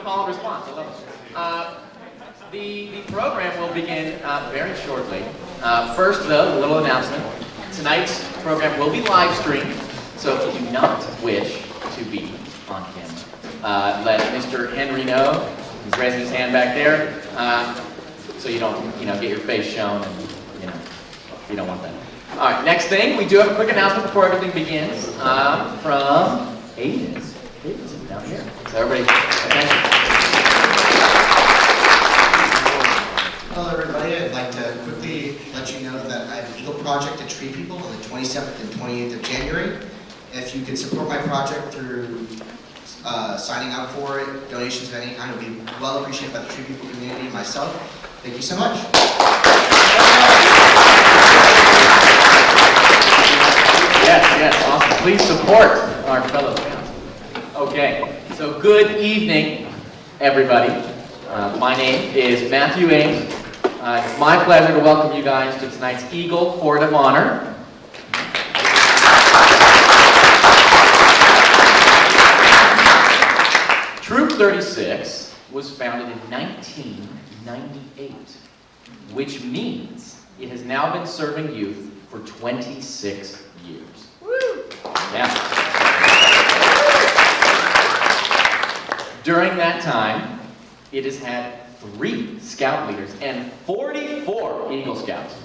call and response. I love it. The program will begin very shortly. First, though, a little announcement. Tonight's program will be live streamed, so if you do not wish to be on camera, let Mr. Henry know. He's raising his hand back there, so you don't, get your face shown, and you don't want that. All right. Next thing, we do have a quick announcement before everything begins from Ages. Ages down here. So everybody, attention. Hello everybody, I'd like to quickly let you know that I have an Eagle Project to treat people on the 27th and 28th of January. If you could support my project through signing up for it, donations of any kind would be well appreciated by the Tree People community and myself. Thank you so much. Yes, awesome. Please support our fellow council. Okay, so good evening, everybody. My name is Matthew Ames. It's my pleasure to welcome you guys to tonight's Eagle Court of Honor. Troop 36 was founded in 1998, which means it has now been serving youth for 26 years. Woo! Yeah. During that time, it has had 3 scout leaders and 44 Eagle Scouts.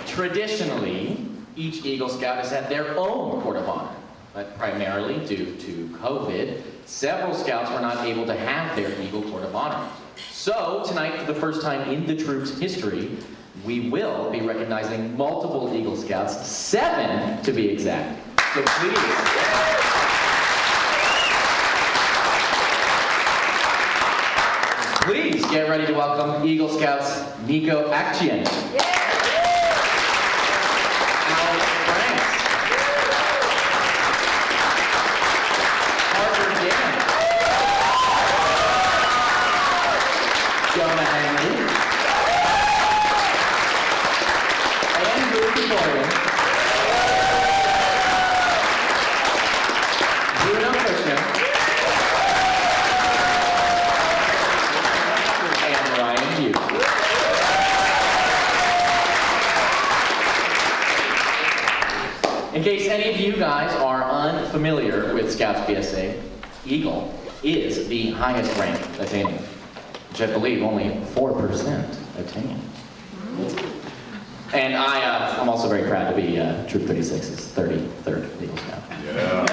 Traditionally, each Eagle Scout has had their own court of honor, but primarily due to COVID, several scouts were not able to have their Eagle Court of Honor. So tonight, for the first time in the troop's history, we will be recognizing multiple Eagle Scouts, 7 to be exact. So please get ready to welcome Eagle Scouts Niko Akchyan. Jonah Henry, and Krekorian, Bruno Kushnir, and in case any of you guys are unfamiliar with Scouts BSA, Eagle is the highest rank attainment, which I believe only 4% attain. And I'm also very proud to be Troop 36's 33rd Eagle Scout. Yeah.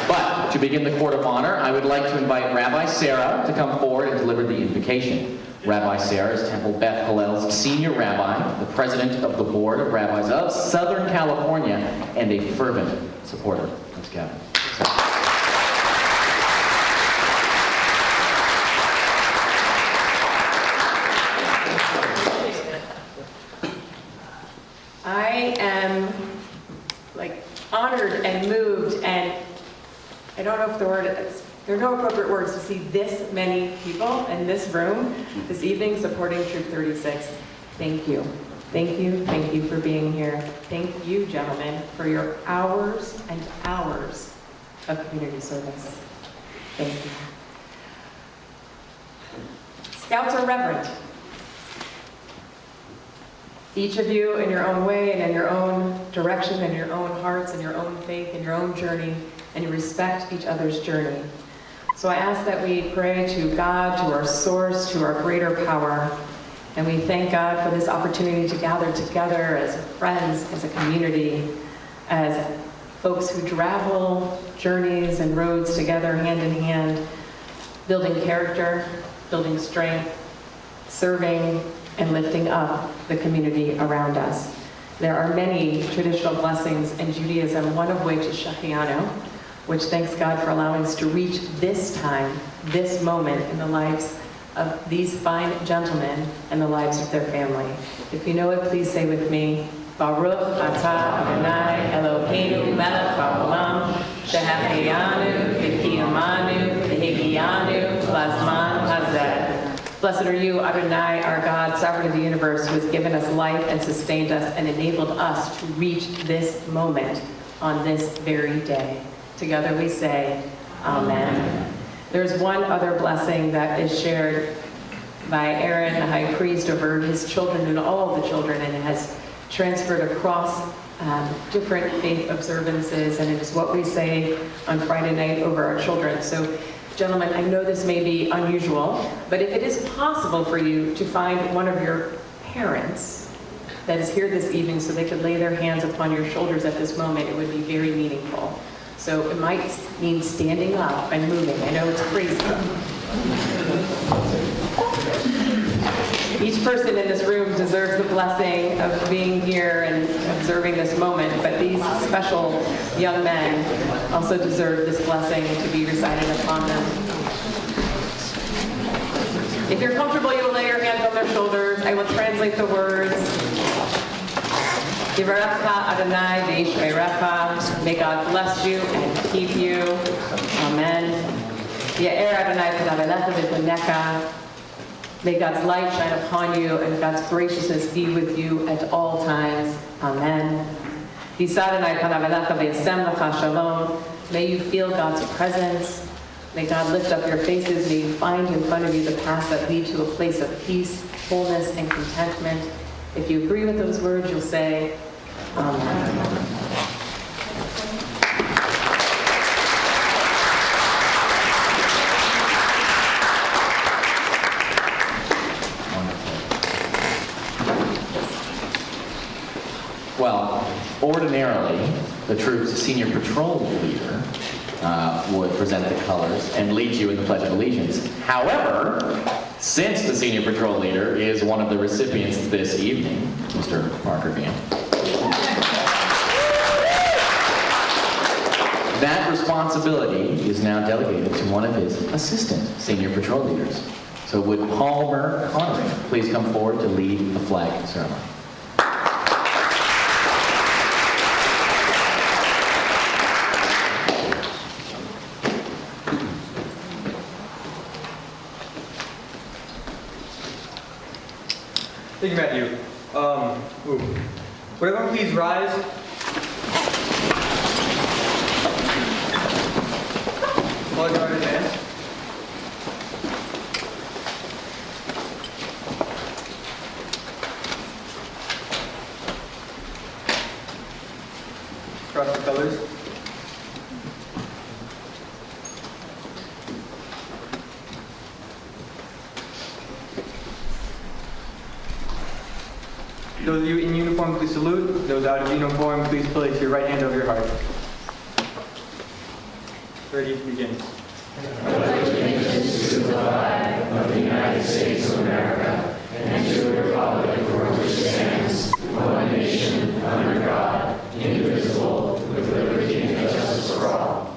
But to begin the Court of Honor, I would like to invite Rabbi Sarah to come forward and deliver the invocation. Rabbi Sarah is Temple Beth Hillel's senior rabbi, the president of the Board of Rabbis of Southern California, and a fervent supporter of Scouting. I am honored and moved, and I don't know if there are no appropriate words to see this many people in this room this evening supporting Troop 36. Thank you. Thank you. Thank you for being here. Thank you, gentlemen, for your hours and hours of community service. Thank you. Scouts are reverent. Each of you in your own way and in your own direction and your own hearts and your own faith and your own journey, and you respect each other's journey. So I ask that we pray to God, to our source, to our greater power, and we thank God for this opportunity to gather together as friends, as a community, as folks who travel journeys and roads together hand in hand, building character, building strength, serving, and lifting up the community around us. There are many traditional blessings in Judaism, one of which is Shachianu, which thanks God for allowing us to reach this time, this moment in the lives of these fine gentlemen and the lives of their family. If you know it, please say with me, Baruch atah Adonai Eloheinu melech haolam, shehacheyanu v'kiyamanu v'higiyanu lazman hazeh. Blessed are you, Adonai, our God, sovereign of the universe, who has given us life and sustained us and enabled us to reach this moment on this very day. Together we say, Amen. There's one other blessing that is shared by Aaron, the high priest, over his children and all of the children, and it has transferred across different faith observances, and it is what we say on Friday night over our children. So, gentlemen, I know this may be unusual, but if it is possible for you to find one of your parents that is here this evening so they could lay their hands upon your shoulders at this moment, it would be very meaningful. So it might mean standing up and moving. I know it's crazy. Each person in this room deserves the blessing of being here and observing this moment, but these special young men also deserve this blessing to be recited upon them. If you're comfortable, you'll lay your hands on their shoulders. I will translate the words. Yivarecha Adonai v'yishmerecha. May God bless you and keep you. Amen. Ya'er Adonai panav v'ponecha. May God's light shine upon you and God's graciousness be with you at all times. Amen. Yisa Adonai panav elecha v'yasem lecha shalom. May you feel God's presence. May God lift up your faces. May you find in front of you the paths that lead to a place of peace, wholeness, and contentment. If you agree with those words, you'll say, Amen. Well, ordinarily, the troop's senior patrol leader would present the colors and lead you in the Pledge of Allegiance. However, since the senior patrol leader is one of the recipients this evening, Mr. Parker Gantt, that responsibility is now delegated to one of his assistant senior patrol leaders. So would Palmer Connery please come forward to lead the flag ceremony? Thank you, Matthew. Would everyone please rise? Flag guard advance. Cross the colors. Those of you in uniform, please salute. Those out of uniform, please place your right hand over your heart. Ready, begin. Allegiance to the flag of the United States of America and to the republic for which it stands, one nation, under God, indivisible, with liberty and justice for all.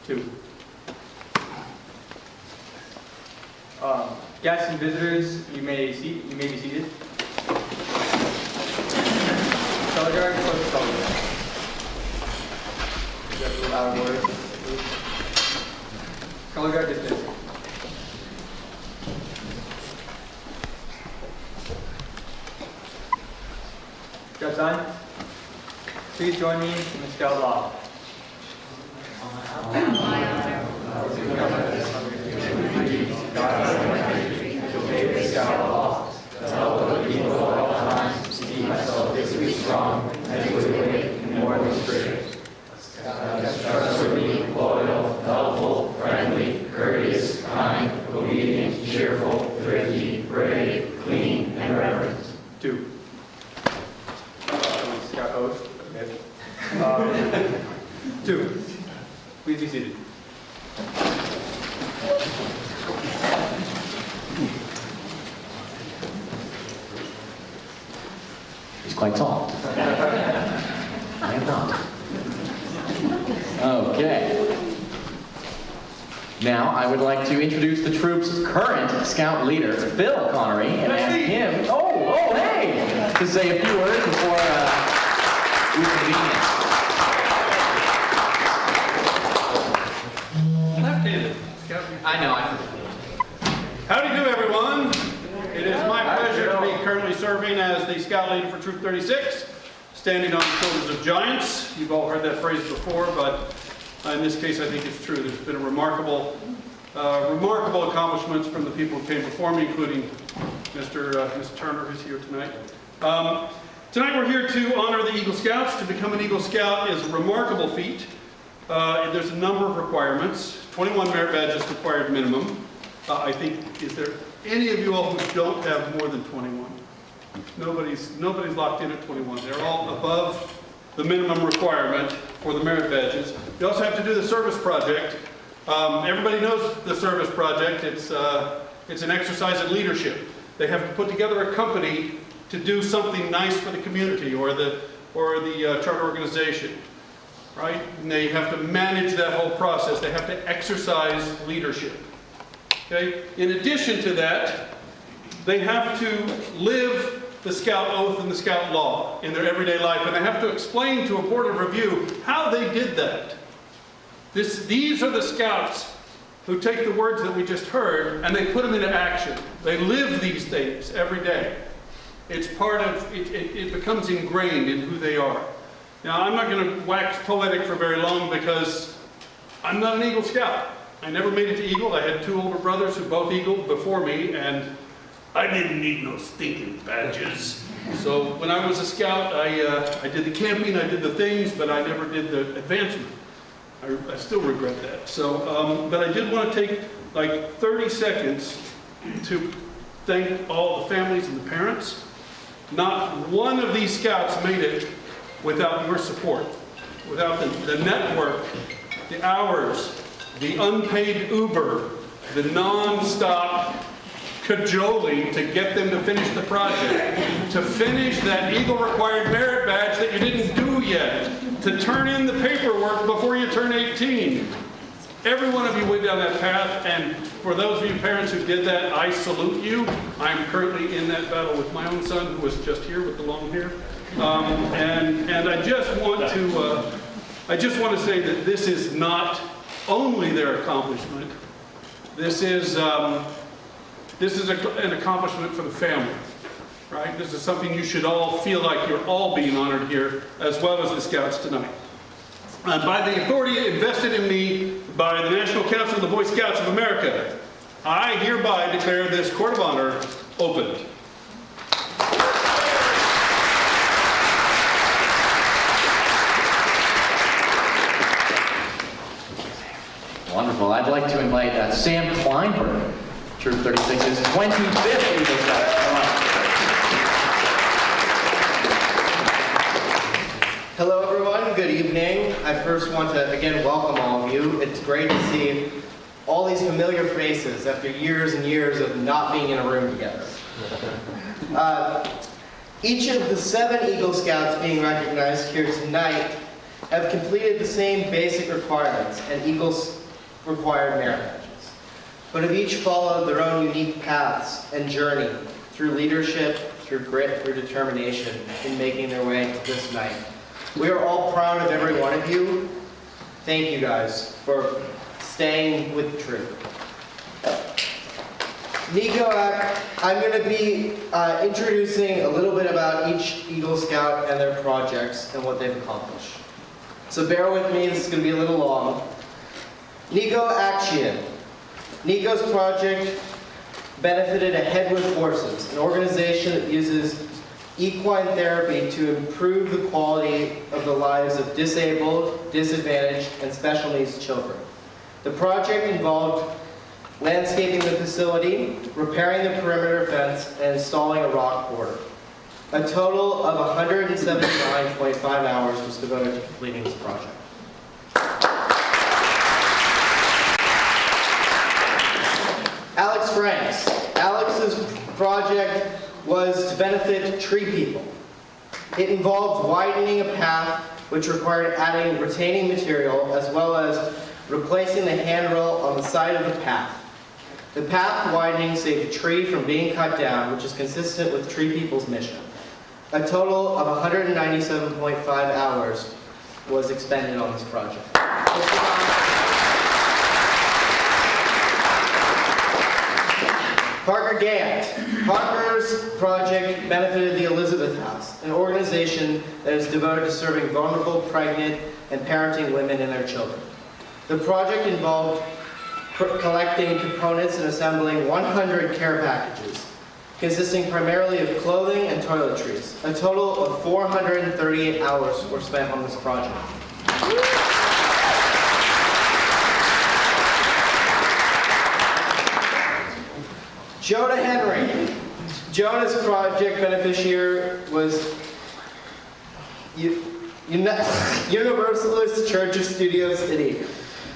2. Guests and visitors, you may be seated. Color guard, close the color guard. Is that a little out of order? Color guard dismissed. Got sign? Please join me in the scout law. Strong and awake and morally straight. Trustworthy, loyal, helpful, friendly, courteous, kind, obedient, cheerful, thrifty, brave, clean, and reverent. 2. Scout oath. 2. Please be seated. He's quite tall. I am not. Okay. Now, I would like to introduce the troop's current scout leader, Phil Connery, and ask him, hey, to say a few words before we convene. I know, I forgot. Howdy do, everyone. train as the scout leader for Troop 36, standing on the shoulders of giants. You've all heard that phrase before, but in this case, I think it's true. There's been a remarkable accomplishments from the people who came before me, including Mr. Turner, who's here tonight. Tonight we're here to honor the Eagle Scouts. To become an Eagle Scout is a remarkable feat. There's a number of requirements. 21 merit badges required minimum. I think, is there any of you all who don't have more than 21? Nobody's locked in at 21. They're all above the minimum requirement for the merit badges. You also have to do the service project. Everybody knows the service project. It's an exercise in leadership. They have to put together a company to do something nice for the community or the charter organization, right? And they have to manage that whole process. They have to exercise leadership. Okay? In addition to that, they have to live the Scout Oath and the Scout Law in their everyday life, and they have to explain to a board of review how they did that. These are the Scouts who take the words that we just heard and they put them into action. They live these things every day. It's part of, it becomes ingrained in who they are. Now, I'm not going to wax poetic for very long because I'm not an Eagle Scout. I never made it to Eagle. I had two older brothers who both Eagled before me, and I didn't need no stinking badges. So when I was a Scout, I did the camping, I did the things, but I never did the advancement. I still regret that. So, but I did want to take like 30 seconds to thank all the families and the parents. Not one of these Scouts made it without your support, without the network, the hours, the unpaid Uber, the non-stop cajoling to get them to finish the project, to finish that Eagle required merit badge that you didn't do yet, to turn in the paperwork before you turn 18. Every one of you went down that path, and for those of you parents who did that, I salute you. I'm currently in that battle with my own son, who was just here with the long hair. And I just want to say that this is not only their accomplishment. This is an accomplishment for the family, right? This is something you should all feel like you're all being honored here, as well as the Scouts tonight. By the authority invested in me by the National Council of the Boy Scouts of America, I hereby declare this Court of Honor opened. Wonderful. I'd like to invite Sam Kleinberg, Troop 36's 25th Eagle Scout. Come on. Hello everyone, good evening. I first want to again welcome all of you. It's great to see all these familiar faces after years and years of not being in a room together. Each of the 7 Eagle Scouts being recognized here tonight have completed the same basic requirements and Eagles required merit badges, but have each followed their own unique paths and journey through leadership, through grit, through determination in making their way to this night. We are all proud of every one of you. Thank you guys for staying with the troop. Niko, I'm going to be introducing a little bit about each Eagle Scout and their projects and what they've accomplished. So bear with me, this is going to be a little long. Niko Akchyan. Niko's project benefited Ahead with Horses, an organization that uses equine therapy to improve the quality of the lives of disabled, disadvantaged, and special needs children. The project involved landscaping the facility, repairing the perimeter fence, and installing a rock border. A total of 179.5 hours was devoted to completing this project. Alex Franks. Alex's project was to benefit tree people. It involved widening a path, which required adding retaining material, as well as replacing the handrail on the side of the path. The path widening saved a tree from being cut down, which is consistent with Tree People's mission. A total of 197.5 hours was expended on this project. Parker Gantt. Parker's project benefited the Elizabeth House, an organization that is devoted to serving vulnerable, pregnant, and parenting women and their children. The project involved collecting components and assembling 100 care packages, consisting primarily of clothing and toiletries. A total of 438 hours were spent on this project. Jonah Henry. Jonah's project beneficiary was Universalist Church of Studio City.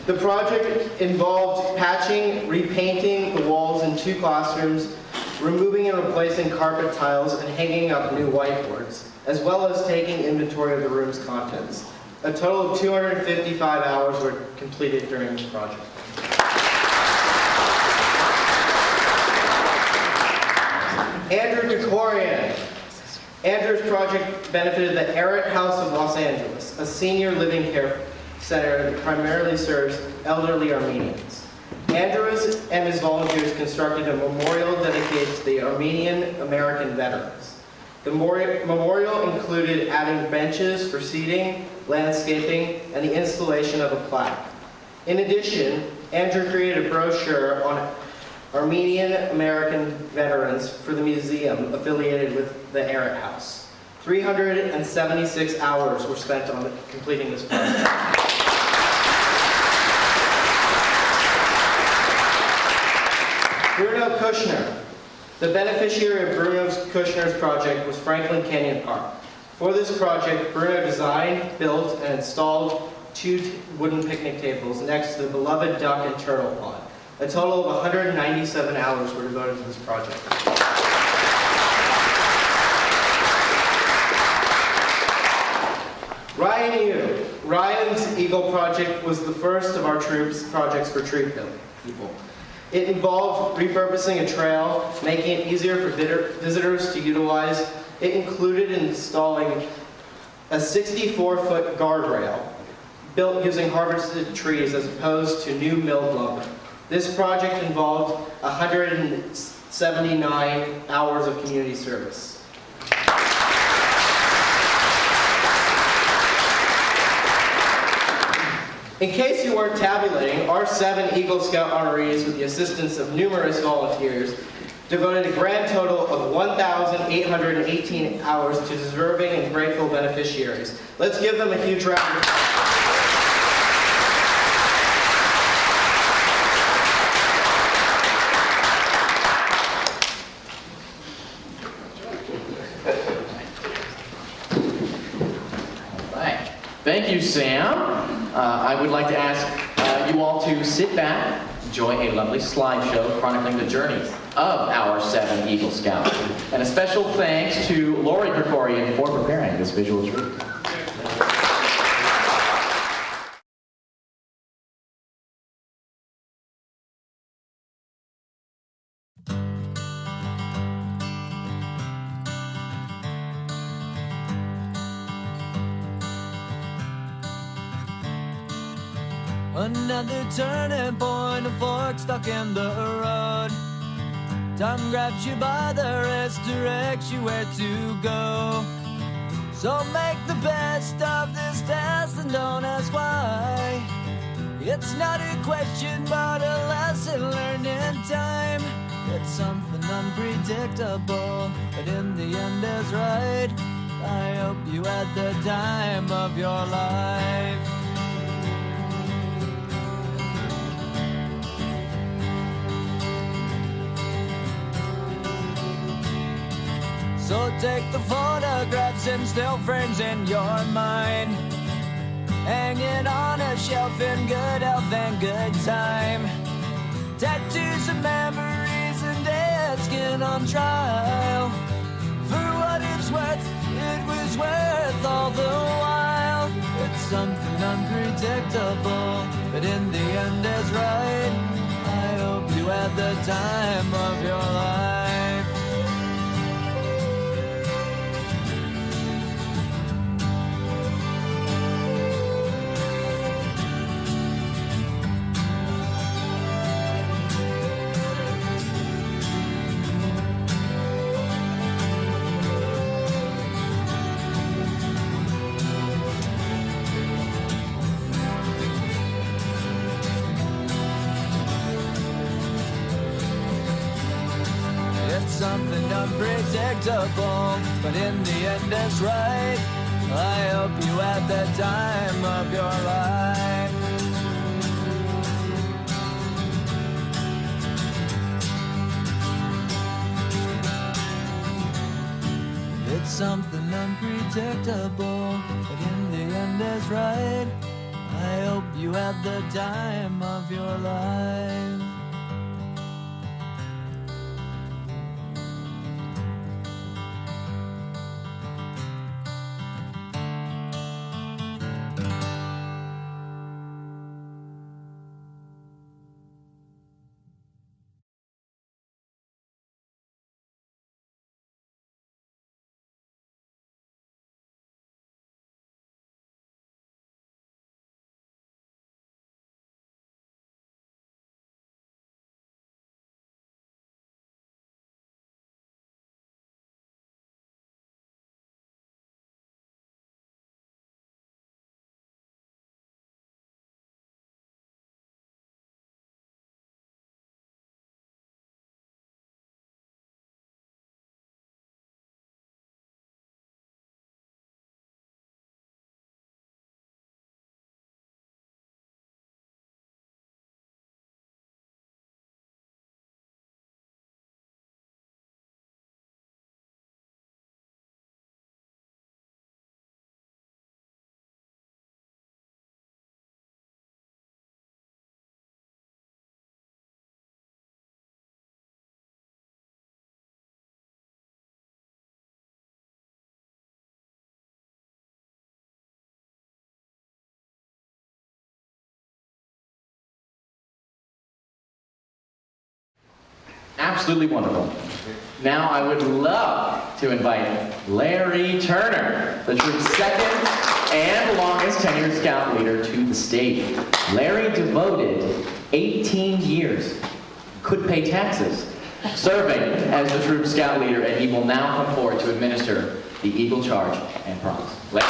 The project involved patching, repainting the walls in 2 classrooms, removing and replacing carpet tiles, and hanging up new whiteboards, as well as taking inventory of the room's contents. A total of 255 hours were completed during this project. Andrew Krekorian. Andrew's project benefited the Errett House of Los Angeles, a senior living care center that primarily serves elderly Armenians. Andrew and his volunteers constructed a memorial dedicated to the Armenian American veterans. The memorial included adding benches for seating, landscaping, and the installation of a plaque. In addition, Andrew created a brochure on Armenian American veterans for the museum affiliated with the Errett House. 376 hours were spent on completing this project. Bruno Kushnir. The beneficiary of Bruno Kushnir's project was Franklin Canyon Park. For this project, Bruno designed, built, and installed 2 wooden picnic tables next to the beloved duck and turtle pond. A total of 197 hours were devoted to this project. Ryan Yu. Ryan's Eagle project was the first of our troops projects for tree people. It involved repurposing a trail, making it easier for visitors to utilize. It included installing a 64-foot guardrail built using harvested trees as opposed to new milled lumber. This project involved 179 hours of community service. In case you weren't tabulating, our 7 Eagle Scout honorees, with the assistance of numerous volunteers, devoted a grand total of 1,818 hours to deserving and grateful beneficiaries. Let's give them a huge round of applause. Thank you, Sam. I would like to ask you all to sit back, enjoy a lovely slideshow chronicling the journey of our 7 Eagle Scouts. And a special thanks to Lori Krekorian for preparing this visual treat. Another turning point, a fork stuck in the road. Time grabs you by the wrist, directs you where to go. So make the best of this test and don't ask why. It's not a question but a lesson learned in time. It's something unpredictable, but in the end is right. I hope you had the time of your life. So take the photographs and still frames in your mind, hanging on a shelf in good health and good time. Tattoos of memories and dead skin on trial. For what it's worth, it was worth all the while. It's something unpredictable, but in the end is right. I hope you had the time of your life. unpredictable, but in the end it's right. I hope you had the time of your life. It's something unpredictable, but in the end it's right. I hope you had the time of your life. Absolutely wonderful. Now I would love to invite Larry Turner, the troop's second and longest tenured scout leader, to the stage. Larry devoted 18 years, could pay taxes, serving as the troop scout leader, and he will now come forward to administer the Eagle Charge and promise. Larry.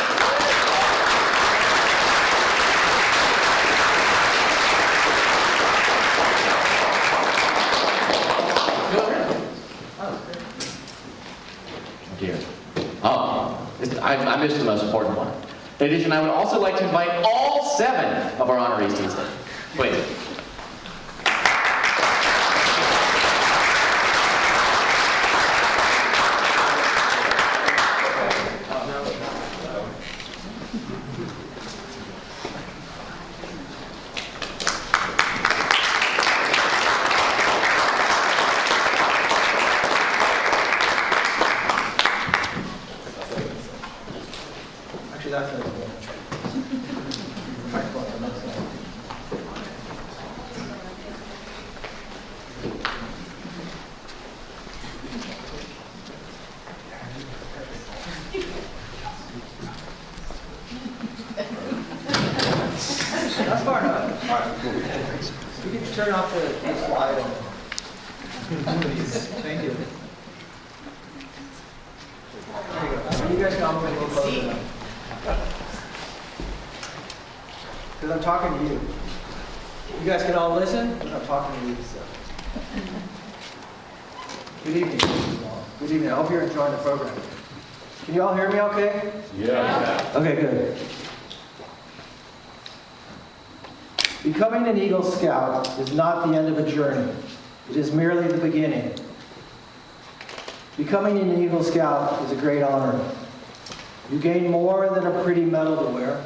Dear. Oh, I missed the most important one. In addition, I would also like to invite all 7 of our honorees to the stage. Wait. That's far enough. All right, cool. You can turn off the slide. Thank you. There you go. You guys can all move a little closer now. Because I'm talking to you. You guys can all listen, but I'm talking to you. So. Good evening. Good evening. I hope you're enjoying the program. Can you all hear me okay? Yeah. Okay, good. Becoming an Eagle Scout is not the end of a journey. It is merely the beginning. Becoming an Eagle Scout is a great honor. You gain more than a pretty medal to wear.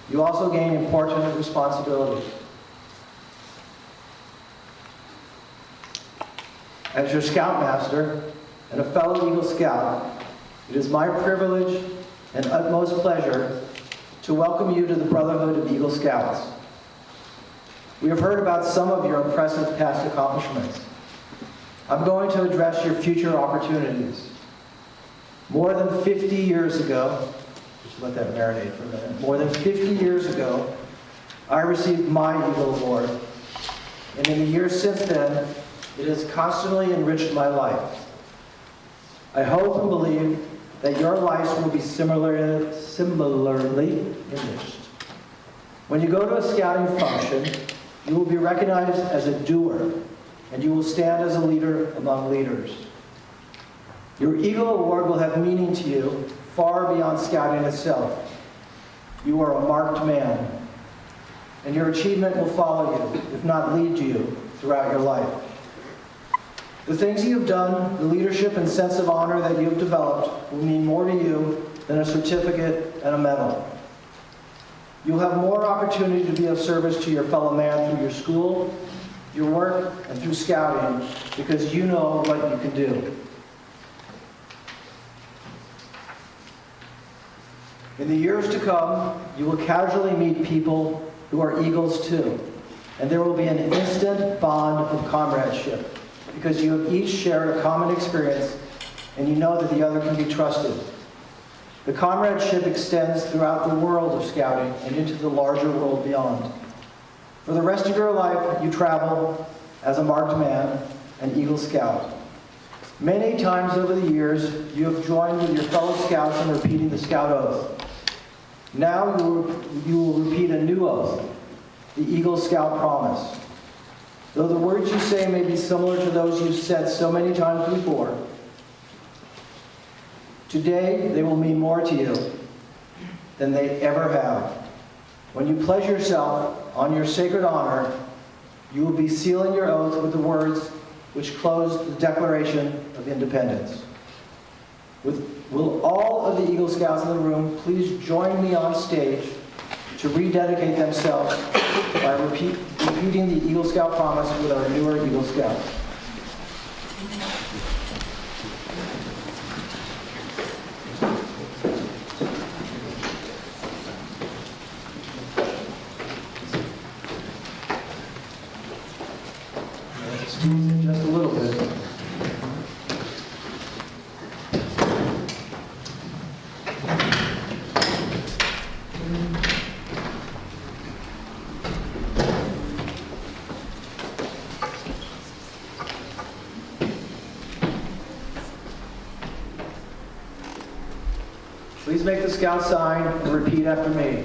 You also gain important responsibilities. As your Scoutmaster and a fellow Eagle Scout, it is my privilege and utmost pleasure to welcome you to the Brotherhood of Eagle Scouts. We have heard about some of your impressive past accomplishments. I'm going to address your future opportunities. More than 50 years ago, just let that marinate for a minute. More than 50 years ago, I received my Eagle Award. And in the years since then, it has constantly enriched my life. I hope and believe that your lives will be similarly enriched. When you go to a scouting function, you will be recognized as a doer, and you will stand as a leader among leaders. Your Eagle Award will have meaning to you far beyond scouting itself. You are a marked man, and your achievement will follow you, if not lead you, throughout your life. The things you have done, the leadership and sense of honor that you have developed will mean more to you than a certificate and a medal. You'll have more opportunity to be of service to your fellow man through your school, your work, and through scouting because you know what you can do. In the years to come, you will casually meet people who are Eagles too, and there will be an instant bond of comradeship because you have each shared a common experience and you know that the other can be trusted. The comradeship extends throughout the world of scouting and into the larger world beyond. For the rest of your life, you travel as a marked man, an Eagle Scout. Many times over the years, you have joined with your fellow scouts in repeating the Scout Oath. Now you will repeat a new oath, the Eagle Scout Promise. Though the words you say may be similar to those you've said so many times before, today they will mean more to you than they ever have. When you pledge yourself on your sacred honor, you will be sealing your oath with the words which close the Declaration of Independence. Will all of the Eagle Scouts in the room please join me on stage to rededicate themselves by repeating the Eagle Scout Promise with our newer Eagle Scout. Let's squeeze in just a little bit. Please make the Scout sign and repeat after me.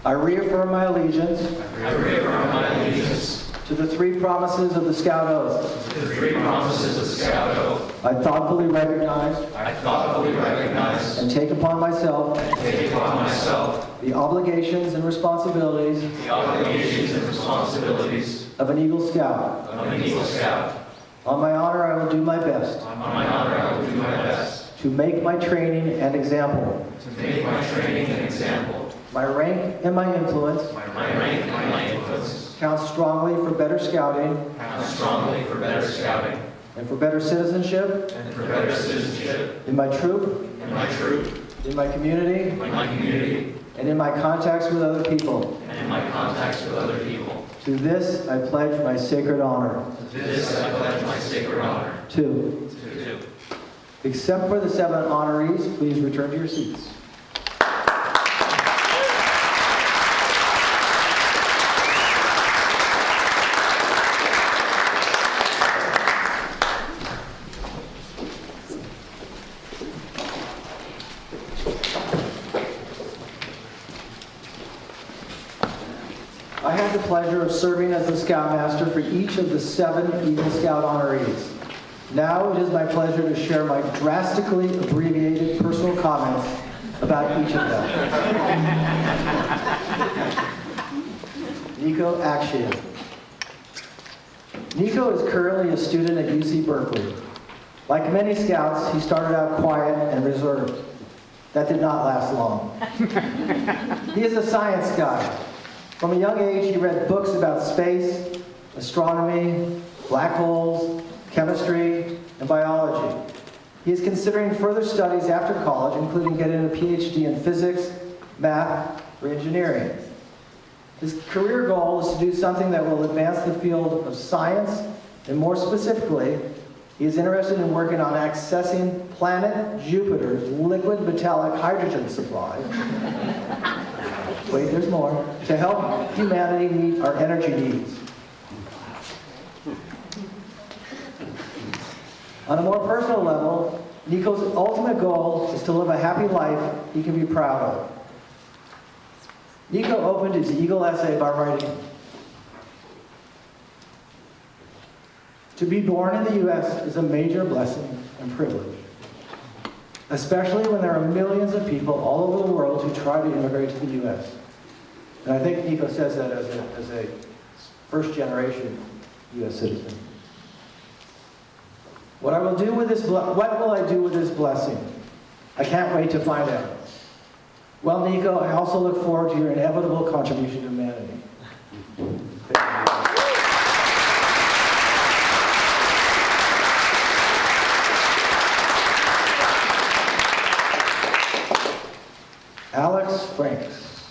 I reaffirm my allegiance to the three promises of the Scout Oath. I thoughtfully recognize and take upon myself the obligations and responsibilities of an Eagle Scout. On my honor, I will do my best to make my training an example. My rank and my influence count strongly for better scouting and for better citizenship in my troop, in my community, and in my contacts with other people. To this I pledge my sacred honor. Two. Except for the 7 honorees, please return to your seats. I had the pleasure of serving as the Scoutmaster for each of the 7 Eagle Scout honorees. Now it is my pleasure to share my drastically abbreviated personal comments about each of them. Niko Akchyan. Niko is currently a student at UC Berkeley. Like many scouts, he started out quiet and reserved. That did not last long. He is a science guy. From a young age, he read books about space, astronomy, black holes, chemistry, and biology. He is considering further studies after college, including getting a PhD in physics, math, or engineering. His career goal is to do something that will advance the field of science, and more specifically, he is interested in working on accessing planet Jupiter's liquid metallic hydrogen supply. Wait, there's more. To help humanity meet our energy needs. On a more personal level, Niko's ultimate goal is to live a happy life he can be proud of. Niko opened his Eagle essay by writing, To be born in the U.S. is a major blessing and privilege, especially when there are millions of people all over the world who try to immigrate to the U.S. And I think Niko says that as a first-generation U.S. citizen. What will I do with this blessing? I can't wait to find out. Well, Niko, I also look forward to your inevitable contribution to humanity. Alex Franks.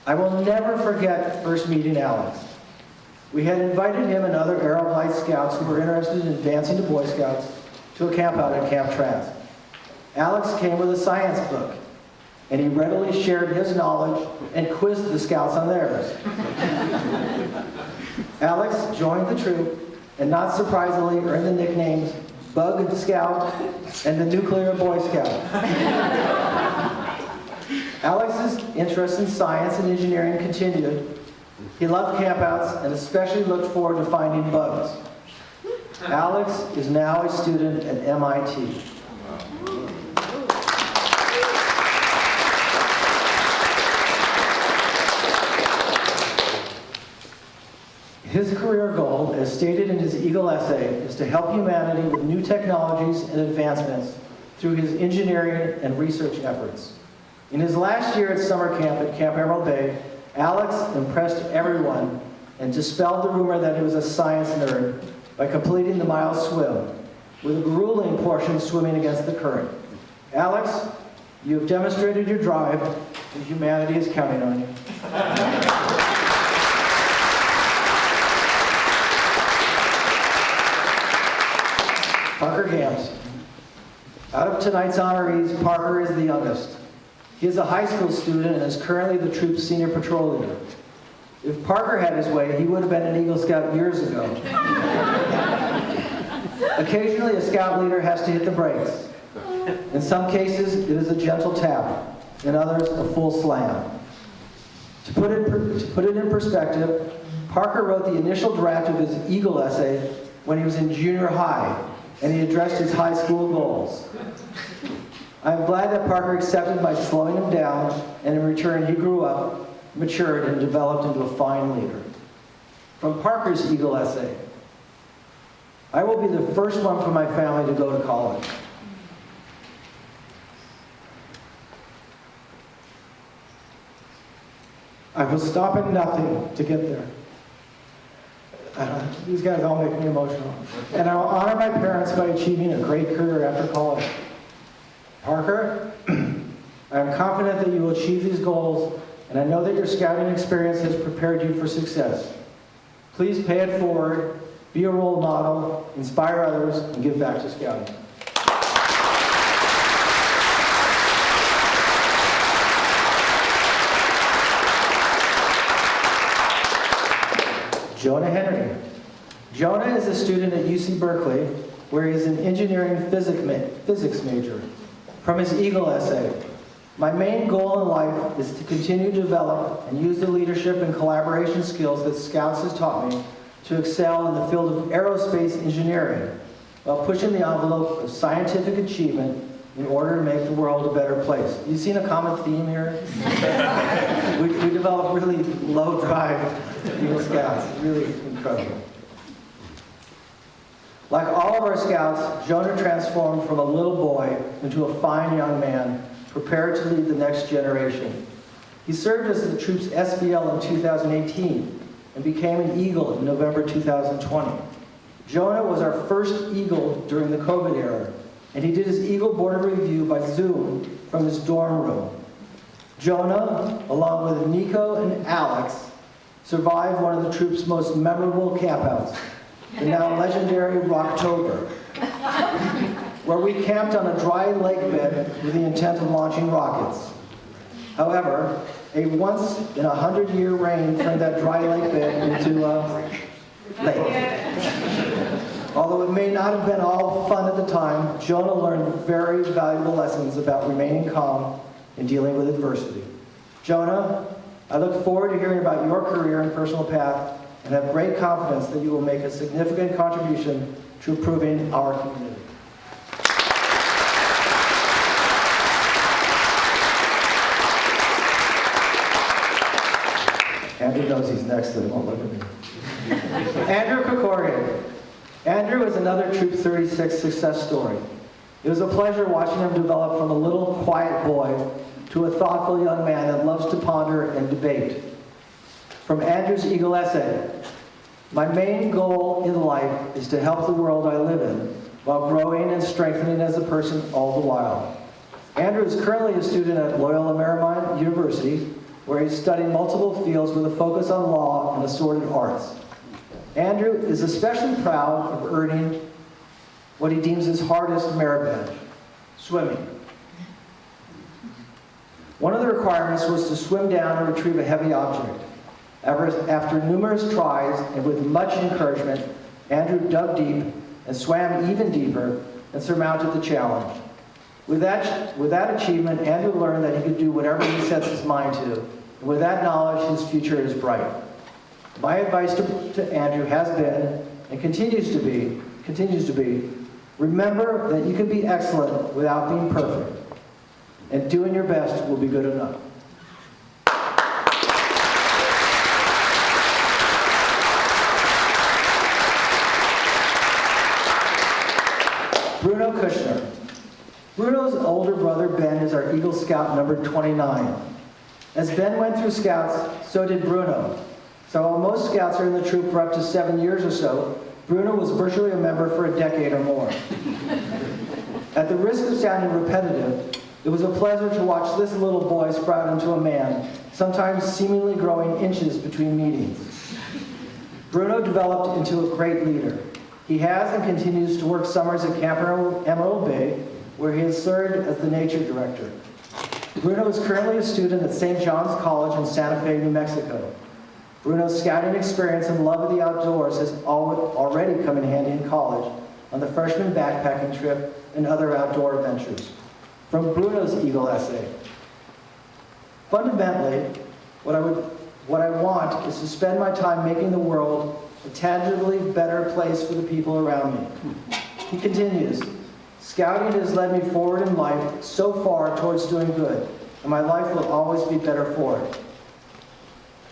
I will never forget first meeting Alex. We had invited him and other Arrow Light Scouts who were interested in advancing to Boy Scouts to a camp out at Camp Trans. Alex came with a science book, and he readily shared his knowledge and quizzed the Scouts on theirs. Alex joined the troop, and not surprisingly earned the nicknames Bug Scout and the Nuclear Boy Scout. Alex's interest in science and engineering continued. He loved campouts and especially looked forward to finding bugs. Alex is now a student at MIT. His career goal, as stated in his Eagle essay, is to help humanity with new technologies and advancements through his engineering and research efforts. In his last year at summer camp at Camp Emerald Bay, Alex impressed everyone and dispelled the rumor that he was a science nerd by completing the mile swim, with a grueling portion swimming against the current. Alex, you have demonstrated your drive, and humanity is counting on you. Parker Gantt. Out of tonight's honorees, Parker is the youngest. He is a high school student and is currently the troop's senior patrol leader. If Parker had his way, he would have been an Eagle Scout years ago. Occasionally, a Scout leader has to hit the brakes. In some cases, it is a gentle tap. In others, a full slam. To put it in perspective, Parker wrote the initial draft of his Eagle essay when he was in junior high, and he addressed his high school goals. I'm glad that Parker accepted my slowing him down, and in return he grew up, matured, and developed into a fine leader. From Parker's Eagle essay, I will be the first one from my family to go to college. I will stop at nothing to get there. These guys all make me emotional. And I will honor my parents by achieving a great career after college. Parker, I am confident that you will achieve these goals, and I know that your scouting experience has prepared you for success. Please pay it forward, be a role model, inspire others, and give back to scouting. Jonah Henry. Jonah is a student at UC Berkeley, where he is an engineering physics major. From his Eagle essay, my main goal in life is to continue to develop and use the leadership and collaboration skills that Scouts has taught me to excel in the field of aerospace engineering, while pushing the envelope of scientific achievement in order to make the world a better place. You seen a common theme here? we develop really low drive Eagle Scouts, really incredible. Like all of our Scouts, Jonah transformed from a little boy into a fine young man, prepared to lead the next generation. He served as the troop's SBL in 2018 and became an Eagle in November 2020. Jonah was our first Eagle during the COVID era, and he did his Eagle Board review by Zoom from his dorm room. Jonah, along with Niko and Alex, survived one of the troop's most memorable campouts, the now legendary Rocktober, where we camped on a dry lake bed with the intent of launching rockets. However, a once-in-a-100-year rain turned that dry lake bed into a lake. Although it may not have been all fun at the time, Jonah learned very valuable lessons about remaining calm and dealing with adversity. Jonah, I look forward to hearing about your career and personal path and have great confidence that you will make a significant contribution to improving our community. Andrew knows he's next, so he won't look at me. Andrew Krekorian. Andrew is another Troop 36 success story. It was a pleasure watching him develop from a little quiet boy to a thoughtful young man that loves to ponder and debate. From Andrew's Eagle essay, my main goal in life is to help the world I live in while growing and strengthening as a person all the while. Andrew is currently a student at Loyola Marymount University, where he's studying multiple fields with a focus on law and assorted arts. Andrew is especially proud of earning what he deems his hardest merit badge, swimming. One of the requirements was to swim down and retrieve a heavy object. After numerous tries and with much encouragement, Andrew dug deep and swam even deeper and surmounted the challenge. With that achievement, Andrew learned that he could do whatever he sets his mind to, and with that knowledge, his future is bright. My advice to Andrew has been, and continues to be, remember that you can be excellent without being perfect, and doing your best will be good enough. Bruno Kushnir. Bruno's older brother Ben is our Eagle Scout number 29. As Ben went through Scouts, so did Bruno. So while most Scouts are in the troop for up to 7 years or so, Bruno was virtually a member for a decade or more. At the risk of sounding repetitive, it was a pleasure to watch this little boy sprout into a man, sometimes seemingly growing inches between meetings. Bruno developed into a great leader. He has and continues to work summers at Camp Emerald Bay, where he has served as the nature director. Bruno is currently a student at St. John's College in Santa Fe, New Mexico. Bruno's scouting experience and love of the outdoors has already come in handy in college on the freshman backpacking trip and other outdoor adventures. From Bruno's Eagle essay, fundamentally, what I want is to spend my time making the world a tangibly better place for the people around me. He continues, scouting has led me forward in life so far towards doing good, and my life will always be better for it.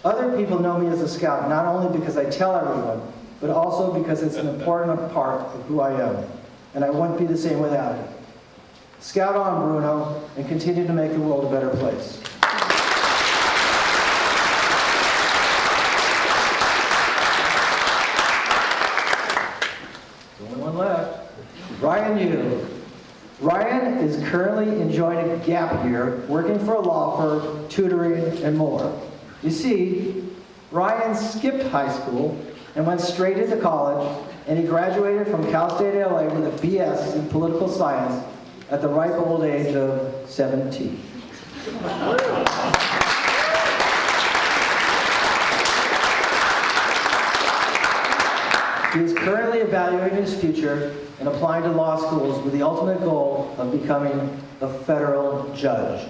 Other people know me as a scout not only because I tell everyone, but also because it's an important part of who I am, and I wouldn't be the same without it. Scout on, Bruno, and continue to make the world a better place. There's only one left. Ryan Yu. Ryan is currently enjoying a gap year, working for a law firm, tutoring, and more. You see, Ryan skipped high school and went straight into college, and he graduated from Cal State LA with a BS in political science at the ripe old age of 17. He is currently evaluating his future and applying to law schools with the ultimate goal of becoming a federal judge.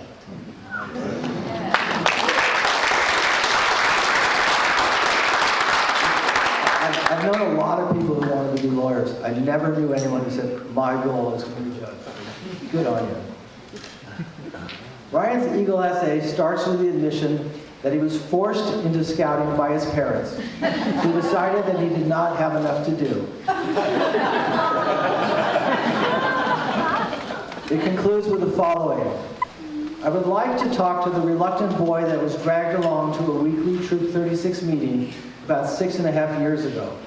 I've known a lot of people who wanted to be lawyers. I never knew anyone who said, my goal is to be a judge. Good on you. Ryan's Eagle essay starts with the admission that he was forced into scouting by his parents, who decided that he did not have enough to do. It concludes with the following. I would like to talk to the reluctant boy that was dragged along to a weekly Troop 36 meeting about 6.5 years ago.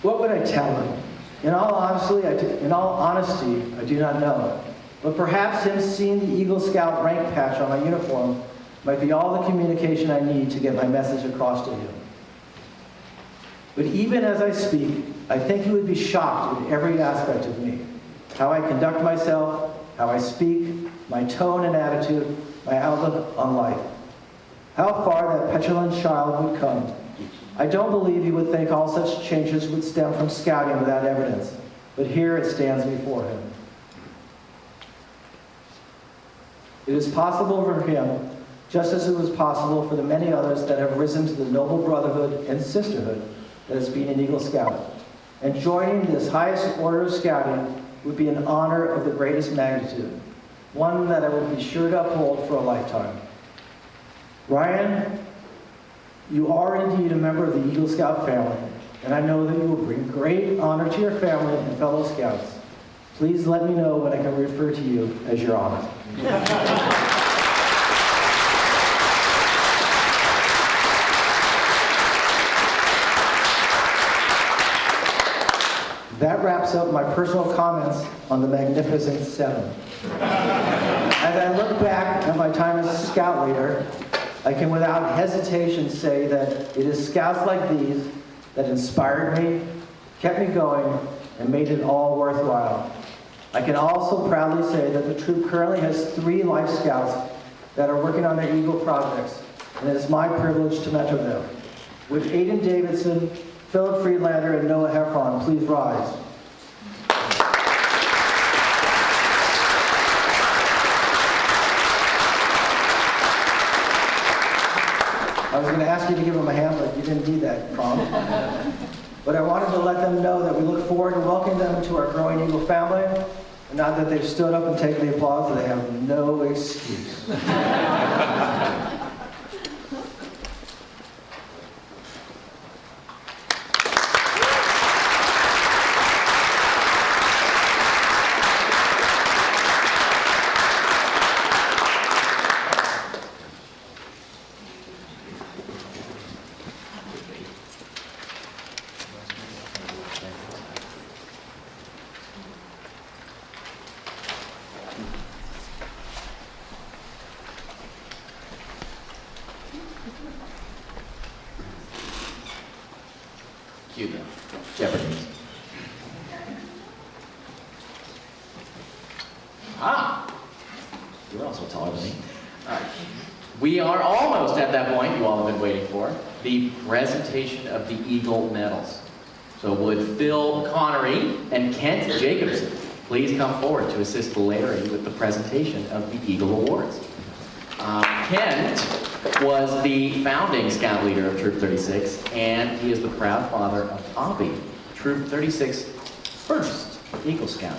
What would I tell him? In all honesty, I do not know. But perhaps him seeing the Eagle Scout rank patch on my uniform might be all the communication I need to get my message across to him. But even as I speak, I think he would be shocked at every aspect of me. How I conduct myself, how I speak, my tone and attitude, my outlook on life. How far that petulant child would come. I don't believe he would think all such changes would stem from scouting without evidence, but here it stands before him. It is possible for him just as it was possible for the many others that have risen to the noble brotherhood and sisterhood that is being an Eagle Scout. And joining this highest order of scouting would be an honor of the greatest magnitude, one that I will be sure to uphold for a lifetime. Ryan, you are indeed a member of the Eagle Scout family, and I know that you will bring great honor to your family and fellow Scouts. Please let me know when I can refer to you as your honor. That wraps up my personal comments on the Magnificent Seven. As I look back at my time as a Scout leader, I can without hesitation say that it is Scouts like these that inspired me, kept me going, and made it all worthwhile. I can also proudly say that the troop currently has 3 Life Scouts that are working on their Eagle projects, and it is my privilege to mentor them. With Aiden Davidson, Philip Friedlander, and Noah Heffron, please rise. I was going to ask you to give them a hand, but you didn't need that prompt. But I wanted to let them know that we look forward to welcoming them to our growing Eagle family. And now that they've stood up and taken the applause, they have no excuse. Cue them. Jeopardy. Ah! You're also taller than me. We are almost at that point you all have been waiting for, the presentation of the Eagle medals. So would Phil Connery and Kent Jacobson please come forward to assist Larry with the presentation of the Eagle Awards. Kent was the founding scout leader of Troop 36, and he is the proud father of Avi, Troop 36's first Eagle Scout,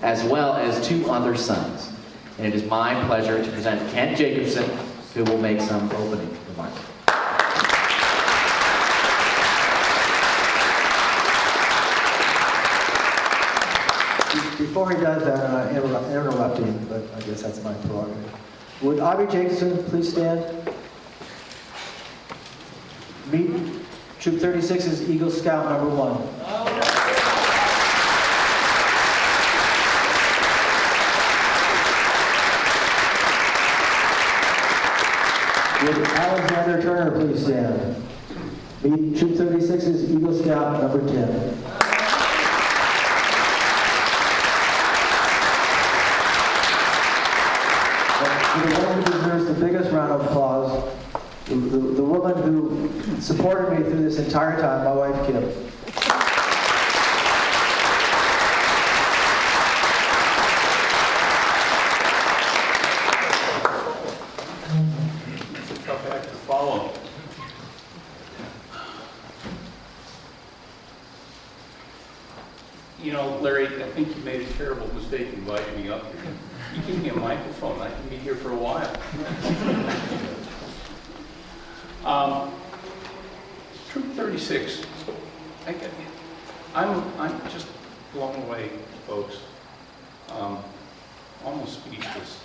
as well as 2 other sons. And it is my pleasure to present Kent Jacobson, who will make some opening remarks. Before he does that, I'm interrupting, but I guess that's my prerogative. Would Avi Jacobson please stand? Meet Troop 36's Eagle Scout number 1. Would Alexander Turner please stand? Meet Troop 36's Eagle Scout number 10. The woman who deserves the biggest round of applause, the woman who supported me through this entire time, my wife, Kim. It's a tough act to follow. You know, Larry, I think you made a terrible mistake inviting me up here. You give me a microphone, I can be here for a while. Troop 36, I'm just blown away, folks. Almost speechless.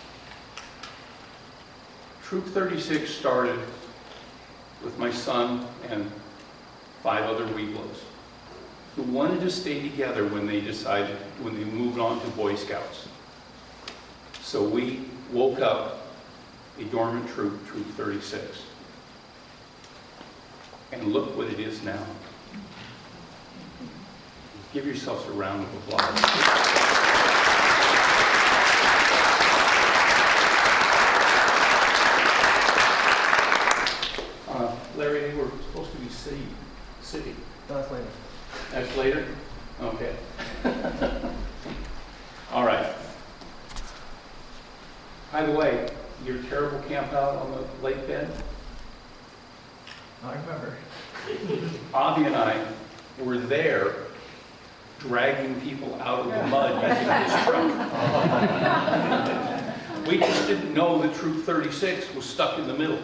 Troop 36 started with my son and 5 other Weeblos who wanted to stay together when they moved on to Boy Scouts. So we woke up a dormant troop, Troop 36. And look what it is now. Give yourselves a round of applause. Larry, they were supposed to be city. That's later. That's later? Okay. All right. By the way, your terrible camp out on the lake bed? I remember. Avi and I were there dragging people out of the mud using this truck. We just didn't know that Troop 36 was stuck in the middle.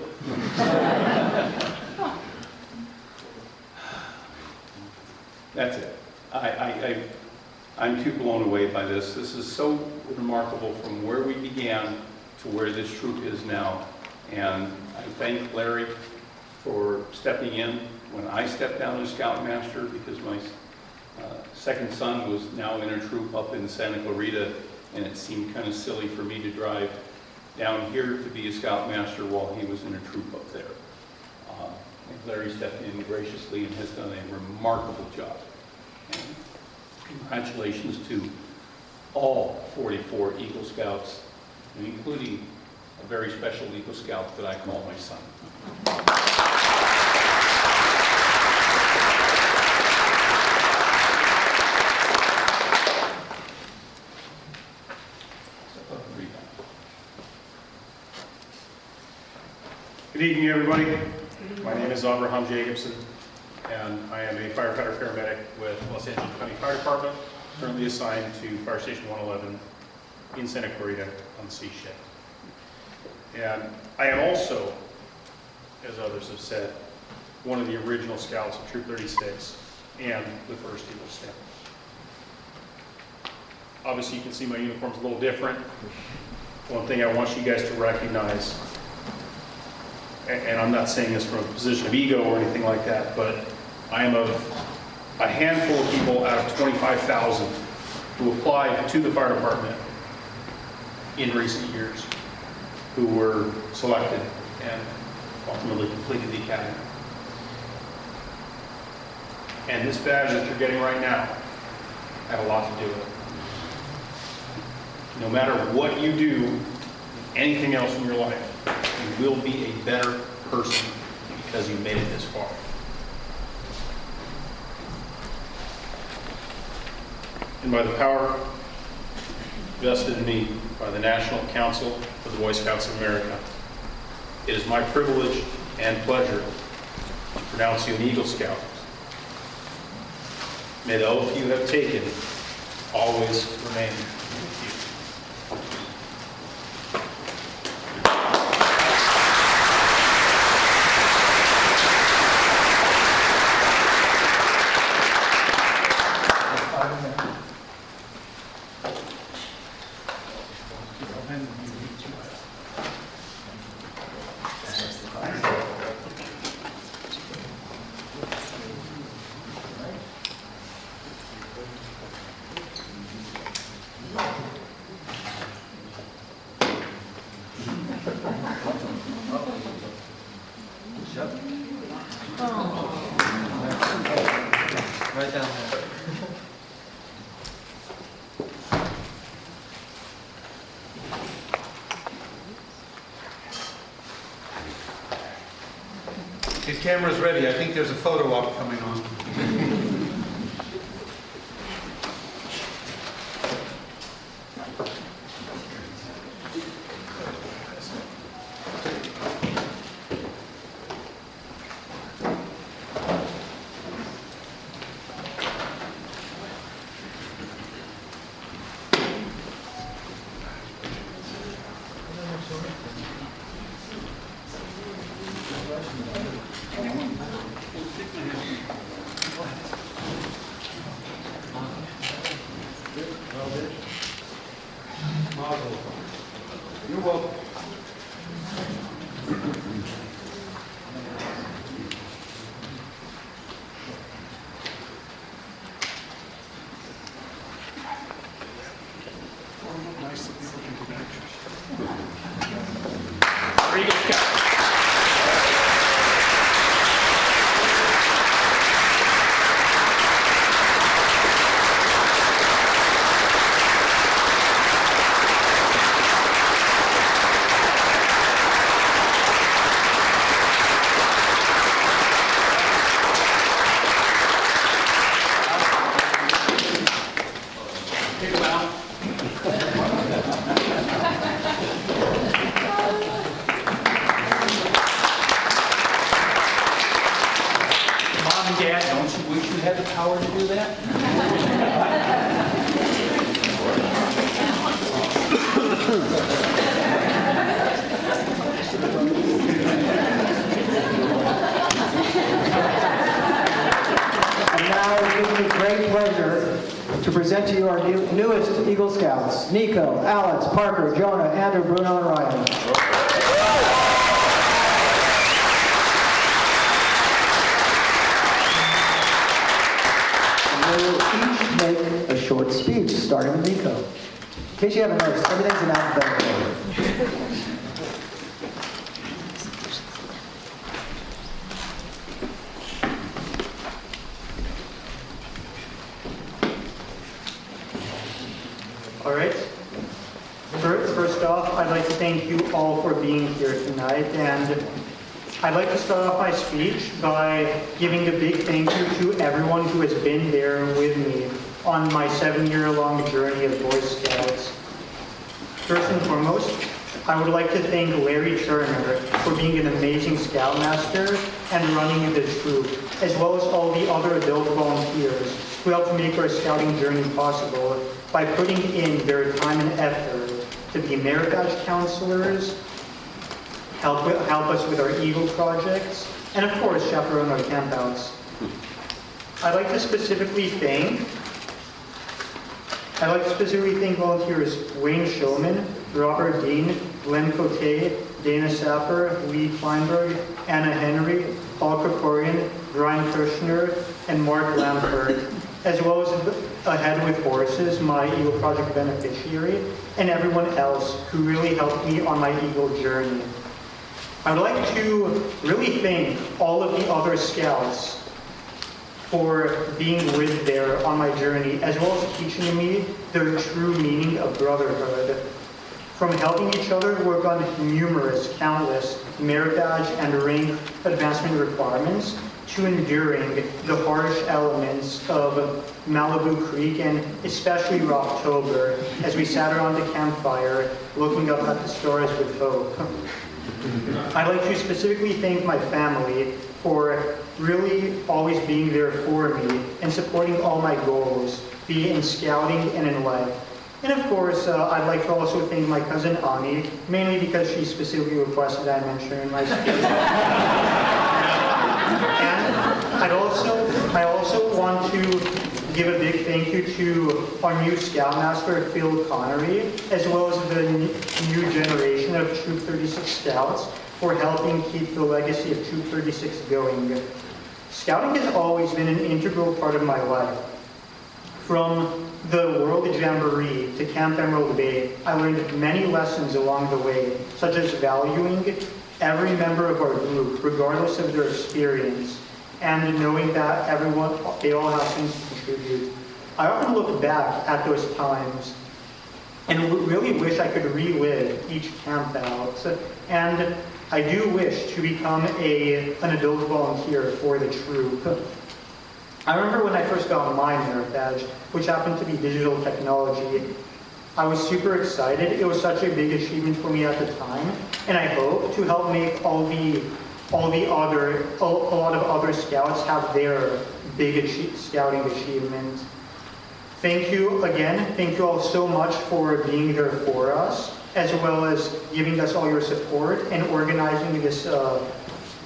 That's it. I'm too blown away by this. This is so remarkable from where we began to where this troop is now. And I thank Larry for stepping in when I stepped down as Scoutmaster, because my second son was now in a troop up in Santa Clarita, and it seemed kind of silly for me to drive down here to be a Scoutmaster while he was in a troop up there. And Larry stepped in graciously and has done a remarkable job. And congratulations to all 44 Eagle Scouts, including a very special Eagle Scout that I call my son. Good evening, everybody. My name is Abraham Jacobson, and I am a firefighter paramedic with Los Angeles County Fire Department, currently assigned to Fire Station 111 in Santa Clarita on the C shift. And I am also, as others have said, one of the original scouts of Troop 36 and the 1st Eagle Scout. Obviously, you can see my uniform's a little different. One thing I want you guys to recognize, and I'm not saying this from a position of ego or anything like that, but I am of a handful of people out of 25,000 who applied to the fire department in recent years, who were selected and ultimately completed the academy. And this badge that you're getting right now had a lot to do with it. No matter what you do, anything else in your life, you will be a better person because you made it this far. And by the power vested in me by the National Council for the Boy Scouts of America, it is my privilege and pleasure to pronounce you an Eagle Scout. May the oath you have taken always remain with you. Right down there. His camera's ready. I think there's a photo op coming on. You're welcome. the power to do that? And now it gives me great pleasure to present to you our newest Eagle Scouts, Niko, Alex, Parker, Jonah, Andrew, Bruno, and Ryan. And they will each make a short speech, starting with Niko. In case you haven't noticed, everything's in alphabetical order. All right. First off, I'd like to thank you all for being here tonight, and I'd like to start off my speech by giving a big thank you to everyone who has been there with me on my 7-year-long journey of Boy Scouts. First and foremost, I would like to thank Larry Turner for being an amazing Scoutmaster and running the troop, as well as all the other adult volunteers who helped make our scouting journey possible by putting in their time and effort to be merit badge counselors, help us with our Eagle projects, and of course, chaperone our campouts. I'd like to specifically thank volunteers Wayne Shulman, Robert Dean, Glenn Cote, Dana Sapper, Lee Kleinberg, Anna Henry, Paul Krekorian, Brian Kushnir, and Mark Lampert, as well as Ahead with Horses, my Eagle Project beneficiary, and everyone else who really helped me on my Eagle journey. I would like to really thank all of the other Scouts for being with there on my journey, as well as teaching me the true meaning of brotherhood. From helping each other work on countless merit badge and rank advancement requirements, to enduring the harsh elements of Malibu Creek and especially Rocktober as we sat around the campfire looking up at the stars with hope. I'd like to specifically thank my family for really always being there for me and supporting all my goals, be it in scouting and in life. And of course, I'd like to also thank my cousin Ani, mainly because she specifically requested I mention her in my speech. And I also want to give a big thank you to our new Scoutmaster, Phil Connery, as well as the new generation of Troop 36 Scouts for helping keep the legacy of Troop 36 going. Scouting has always been an integral part of my life. From the World Jamboree to Camp Emerald Bay, I learned many lessons along the way, such as valuing every member of our group, regardless of their experience, and knowing that they all have things to contribute. I often look back at those times and really wish I could relive each camp out. And I do wish to become an adult volunteer for the troop. I remember when I first got my merit badge, which happened to be digital technology. I was super excited. It was such a big achievement for me at the time, and I hope to help make a lot of other scouts have their big scouting achievement. Thank you again. Thank you all so much for being there for us, as well as giving us all your support and organizing this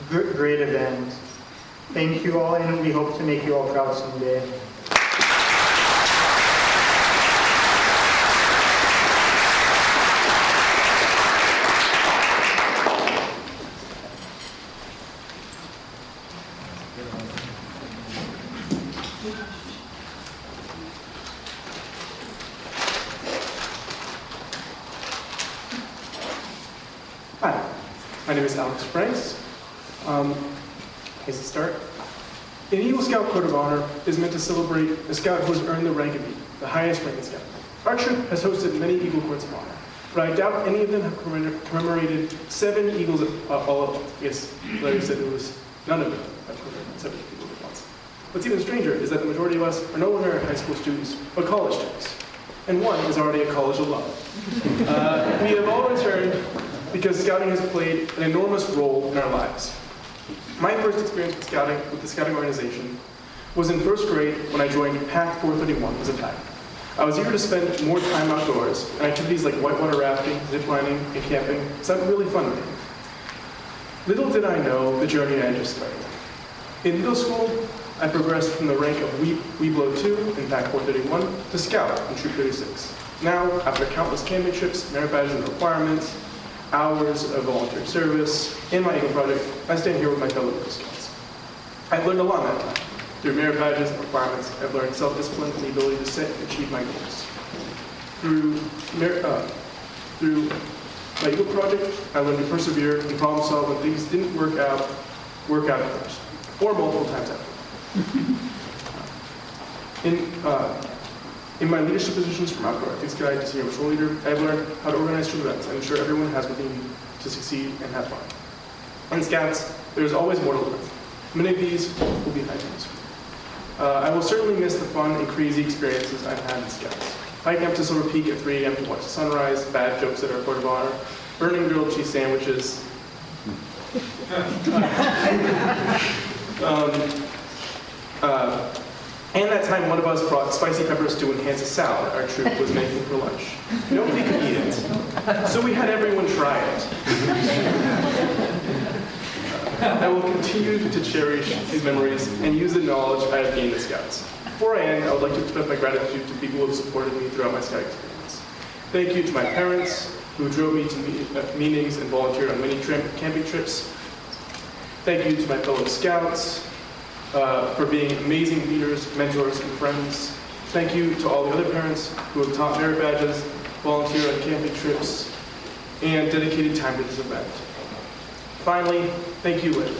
great event. Thank you all, and we hope to make you all proud someday. Hi, my name is Alex Franks. Here's the start. An Eagle Scout Code of Honor is meant to celebrate a scout who has earned the rank of E, the highest rank in scout. Our troop has hosted many Eagle Courts of Honor, but I doubt any of them have commemorated 7 Eagles all at once. Yes, Larry said it was none of them have commemorated 7 Eagles at once. What's even stranger is that the majority of us are no longer high school students, but college students. And one is already a college alum. We have all returned because scouting has played an enormous role in our lives. My first experience with the scouting organization was in first grade when I joined PAC 431 as a TAC. I was eager to spend more time outdoors, and activities like whitewater rafting, ziplining, and camping sounded really fun to me. Little did I know the journey I just started. In middle school, I progressed from the rank of Weeblo 2 in PAC 431 to Scout in Troop 36. Now, after countless camping trips, merit badges and requirements, hours of volunteer service, and my Eagle Project, I stand here with my fellow Eagle Scouts. I've learned a lot in that time. Through merit badges and requirements, I've learned self-discipline and the ability to set and achieve my goals. Through my Eagle Project, I learned to persevere and problem solve when things didn't work out first, or multiple times after. In my leadership positions from outdoor ethics guide to senior patrol leader, I've learned how to organize troop events and ensure everyone has what they need to succeed and have fun. In Scouts, there's always more to learn. Many of these will be high points. I will certainly miss the fun and crazy experiences I've had in Scouts. Hiking up to Silver Peak at 3 a.m. to watch the sunrise, bad jokes at our Court of Honor, burning grilled cheese sandwiches, and that time one of us brought spicy peppers to enhance a salad our troop was making for lunch. Nobody could eat it, so we had everyone try it. I will continue to cherish these memories and use the knowledge I have gained in Scouts. Before I end, I would like to express my gratitude to people who have supported me throughout my Scout experience. Thank you to my parents, who drove me to meetings and volunteered on many camping trips. Thank you to my fellow Scouts for being amazing leaders, mentors, and friends. Thank you to all the other parents who have taught merit badges, volunteered on camping trips, and dedicated time to this event. Finally, thank you, Lynn.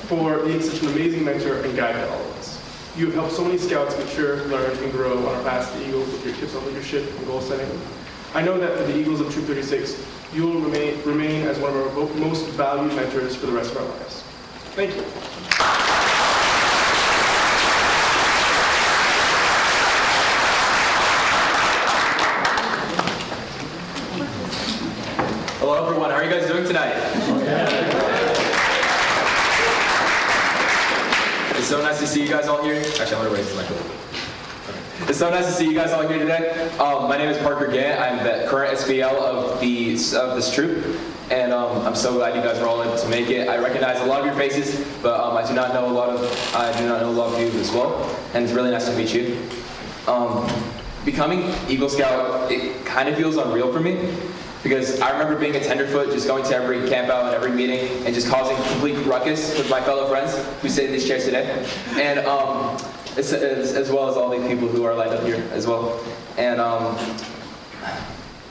For being such an amazing mentor and guide to all of us. You have helped so many Scouts mature, learn, and grow on our path to the Eagles with your tips on leadership and goal setting. I know that for the Eagles of Troop 36, you will remain as one of our most valued mentors for the rest of our lives. Thank you. Hello everyone, how are you guys doing tonight? It's so nice to see you guys all here. Actually, I'm gonna raise this microphone. It's so nice to see you guys all here today. My name is Parker Gantt. I'm the current SBL of this troop, and I'm so glad you guys were all able to make it. I recognize a lot of your faces, but I do not know a lot of you as well, and it's really nice to meet you. Becoming Eagle Scout, it kind of feels unreal for me. Because I remember being a tenderfoot, just going to every camp out and every meeting, and just causing complete ruckus with my fellow friends who sit in these chairs today, and as well as all the people who are lined up here as well. And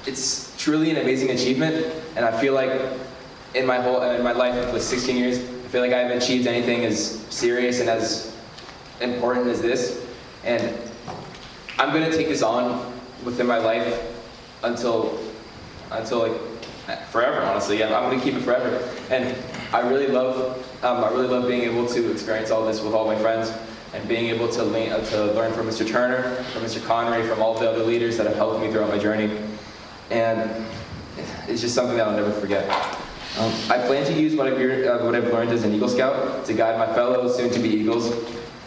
it's truly an amazing achievement, and I feel like in my life with 16 years, I feel like I haven't achieved anything as serious and as important as this. And I'm gonna take this on within my life until like forever, honestly. Yeah, I'm gonna keep it forever. And I really love being able to experience all this with all my friends, and being able to learn from Mr. Turner, from Mr. Connery, from all the other leaders that have helped me throughout my journey. And it's just something that I'll never forget. I plan to use what I've learned as an Eagle Scout to guide my fellow soon-to-be Eagles,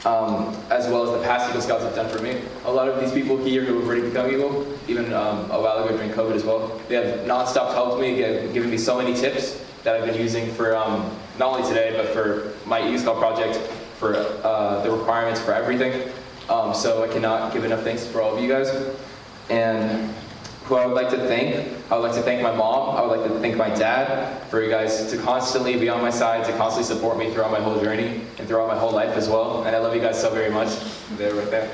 as well as the past Eagle Scouts have done for me. A lot of these people here who have already become Eagle, even a while ago during COVID as well, they have non-stop helped me, given me so many tips that I've been using for not only today, but for my Eagle Scout project, for the requirements for everything. So I cannot give enough thanks for all of you guys. And who I would like to thank my mom, I would like to thank my dad for you guys to constantly be on my side, to constantly support me throughout my whole journey and throughout my whole life as well. And I love you guys so very much. They're right there.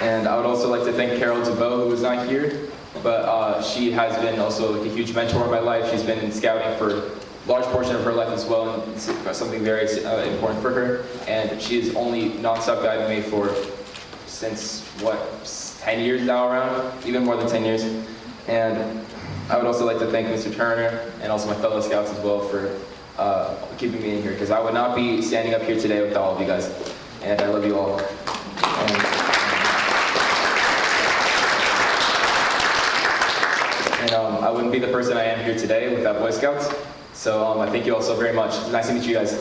And I would also like to thank Carol DeVoe, who is not here, but she has been also a huge mentor in my life. She's been in scouting for a large portion of her life as well, and it's something very important for her. And she has only non-stop guided me since 10 years now around, even more than 10 years. And I would also like to thank Mr. Turner and also my fellow scouts as well for keeping me in here, because I would not be standing up here today without all of you guys. And I love you all. and I wouldn't be the person I am here today without Boy Scouts. So I thank you all so very much. It's nice to meet you guys.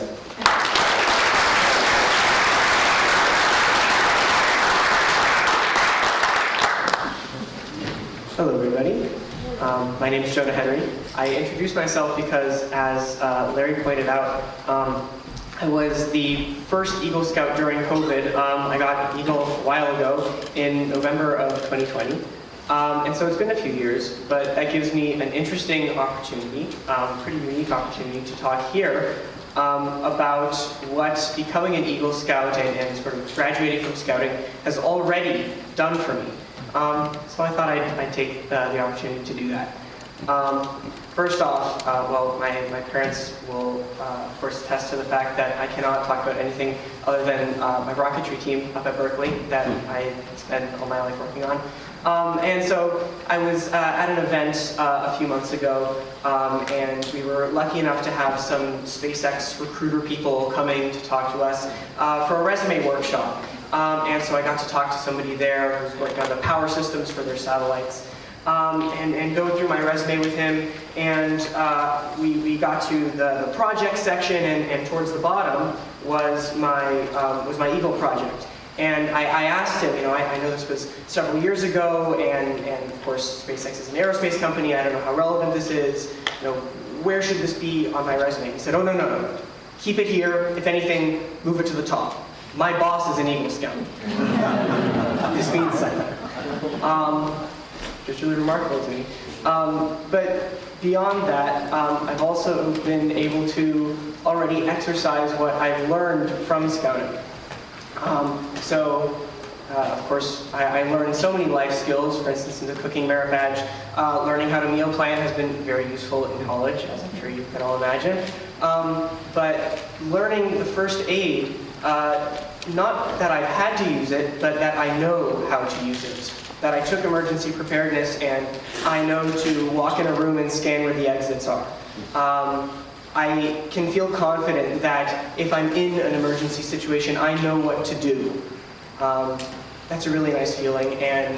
Hello, everybody. My name is Jonah Henry. I introduced myself because, as Larry pointed out, I was the first Eagle Scout during COVID. I got Eagle a while ago in November of 2020. And so it's been a few years, but that gives me an interesting opportunity, pretty unique opportunity to talk here about what becoming an Eagle Scout and sort of graduating from Scouting has already done for me. So I thought I'd take the opportunity to do that. First off, well, my parents will, of course, attest to the fact that I cannot talk about anything other than my rocketry team up at Berkeley that I spent all my life working on. And so I was at an event a few months ago, and we were lucky enough to have some SpaceX recruiter people coming to talk to us for a resume workshop. And so I got to talk to somebody there who's working on the power systems for their satellites, and go through my resume with him. And we got to the project section, and towards the bottom was my Eagle project. And I asked him, I know this was several years ago, and of course SpaceX is an aerospace company. I don't know how relevant this is. Where should this be on my resume? He said, oh, no. Keep it here. If anything, move it to the top. My boss is an Eagle Scout. This means something. Just really remarkable to me. But beyond that, I've also been able to already exercise what I've learned from Scouting. Of course, I learned so many life skills. For instance, in the cooking merit badge, learning how to meal plan has been very useful in college, as I'm sure you can all imagine. But learning the first aid, not that I've had to use it, but that I know how to use it. That I took emergency preparedness and I know to walk in a room and scan where the exits are. I can feel confident that if I'm in an emergency situation, I know what to do. That's a really nice feeling, and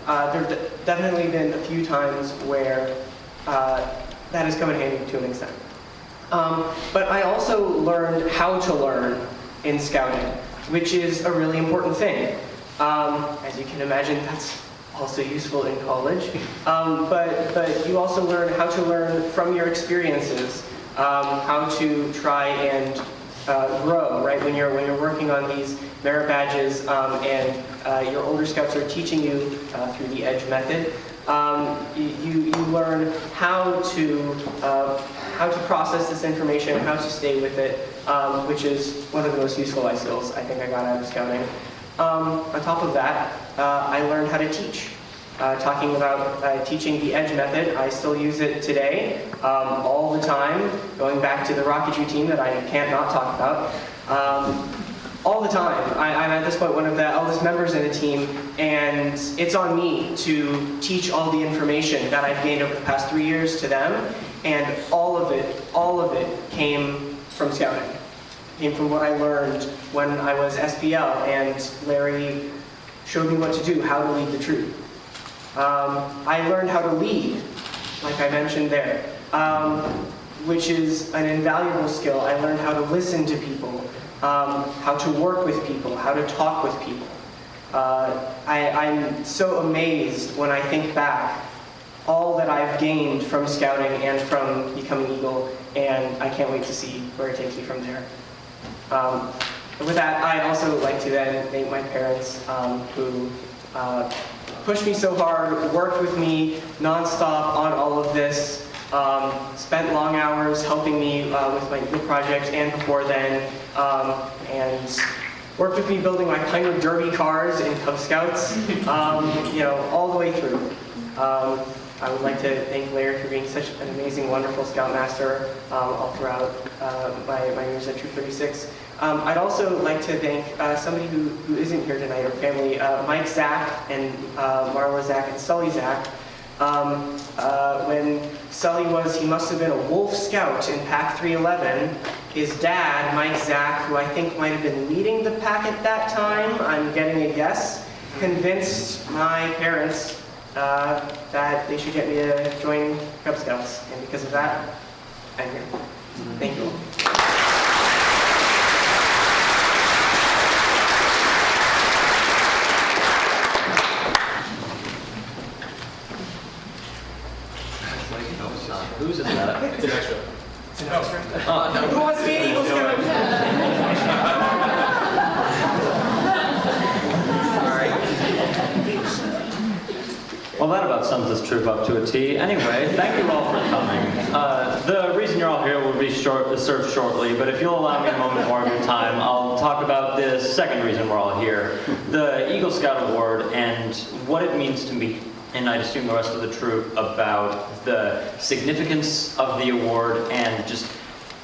there have definitely been a few times where that has come in handy to an extent. But I also learned how to learn in Scouting, which is a really important thing. As you can imagine, that's also useful in college. But you also learn how to learn from your experiences, how to try and grow, right? When you're working on these merit badges and your older scouts are teaching you through the EDGE method, you learn how to process this information, how to stay with it, which is one of the most useful life skills I think I got out of Scouting. On top of that, I learned how to teach. Talking about teaching the EDGE method, I still use it today, all the time, going back to the rocketry team that I can't not talk about. All the time. I'm at this point one of the eldest members in the team, and it's on me to teach all the information that I've gained over the past 3 years to them, and all of it came from Scouting. Came from what I learned when I was SPL, and Larry showed me what to do, how to lead the troop. I learned how to lead, like I mentioned there, which is an invaluable skill. I learned how to listen to people, how to work with people, how to talk with people. I'm so amazed when I think back all that I've gained from Scouting and from becoming Eagle, and I can't wait to see where it takes me from there. With that, I'd also like to then thank my parents who pushed me so hard, worked with me nonstop on all of this, spent long hours helping me with my Eagle project and before then, and worked with me building my Pinewood Derby cars in Cub Scouts, all the way through. I would like to thank Larry for being such an amazing, wonderful Scoutmaster all throughout my years at Troop 36. I'd also like to thank somebody who isn't here tonight, or family, Mike Zach and Marla Zach and Sully Zach. When Sully he must have been a Wolf Scout in Pack 311. His dad, Mike Zach, who I think might have been leading the pack at that time, I'm getting a guess, convinced my parents that they should get me to join Cub Scouts. And because of that, I'm here. Thank you all. Whose is that? It's an extra. It's an extra. No. Who wants to be an Eagle Scout? Well, that about sums this troop up to a T. Anyway, thank you all for coming. The reason you're all here will be served shortly, but if you'll allow me a moment more of your time, I'll talk about the second reason we're all here, the Eagle Scout Award and what it means to me, and I'd assume the rest of the troop, about the significance of the award and just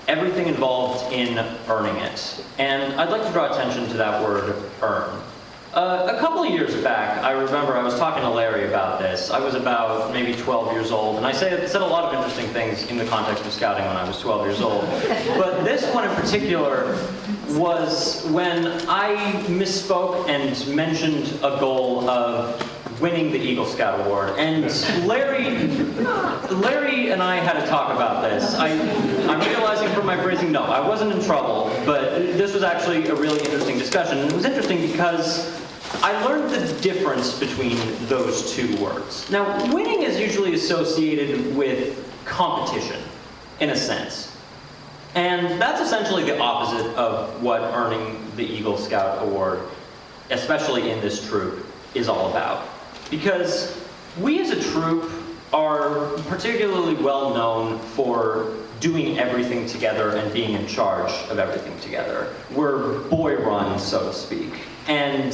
everything involved in earning it. And I'd like to draw attention to that word, earn. A couple of years back, I remember I was talking to Larry about this. I was about maybe 12 years old, and I said a lot of interesting things in the context of scouting when I was 12 years old. But this one in particular was when I misspoke and mentioned a goal of winning the Eagle Scout Award. And Larry and I had a talk about this. I'm realizing from my phrasing, no, I wasn't in trouble, but this was actually a really interesting discussion. And it was interesting because I learned the difference between those two words. Now, winning is usually associated with competition, in a sense. And that's essentially the opposite of what earning the Eagle Scout Award, especially in this troop, is all about. Because we as a troop are particularly well known for doing everything together and being in charge of everything together. We're boy-run, so to speak. And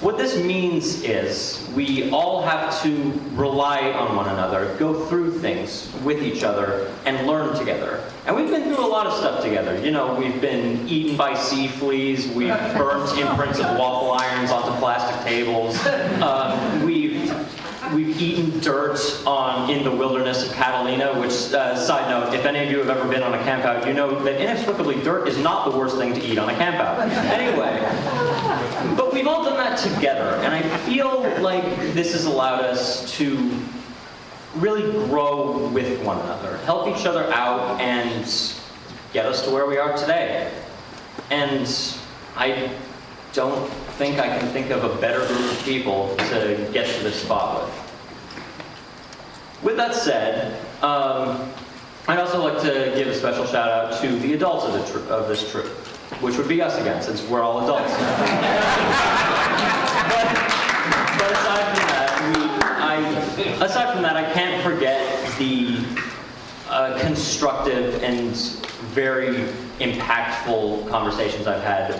what this means is we all have to rely on one another, go through things with each other, and learn together. And we've been through a lot of stuff together. You know, we've been eaten by sea fleas, we've burnt imprints of waffle irons onto plastic tables, we've eaten dirt in the wilderness of Catalina, which, side note, if any of you have ever been on a campout, you know that inexplicably dirt is not the worst thing to eat on a campout. Anyway, but we've all done that together, and I feel like this has allowed us to really grow with one another, help each other out, and get us to where we are today. And I don't think I can think of a better group of people to get to this spot with. With that said, I'd also like to give a special shout out to the adults of this troop, which would be us again, since we're all adults. but aside from that, I can't forget the constructive and very impactful conversations I've had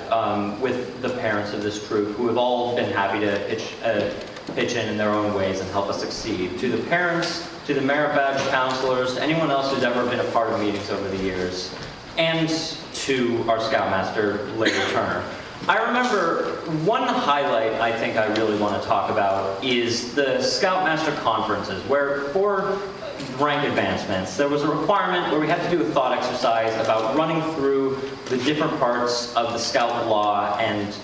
with the parents of this troop, who have all been happy to pitch in their own ways and help us succeed. To the parents, to the merit badge counselors, to anyone else who's ever been a part of meetings over the years, and to our Scoutmaster, Larry Turner. I remember one highlight I think I really want to talk about is the Scoutmaster conferences, where for rank advancements, there was a requirement where we had to do a thought exercise about running through the different parts of the Scout law and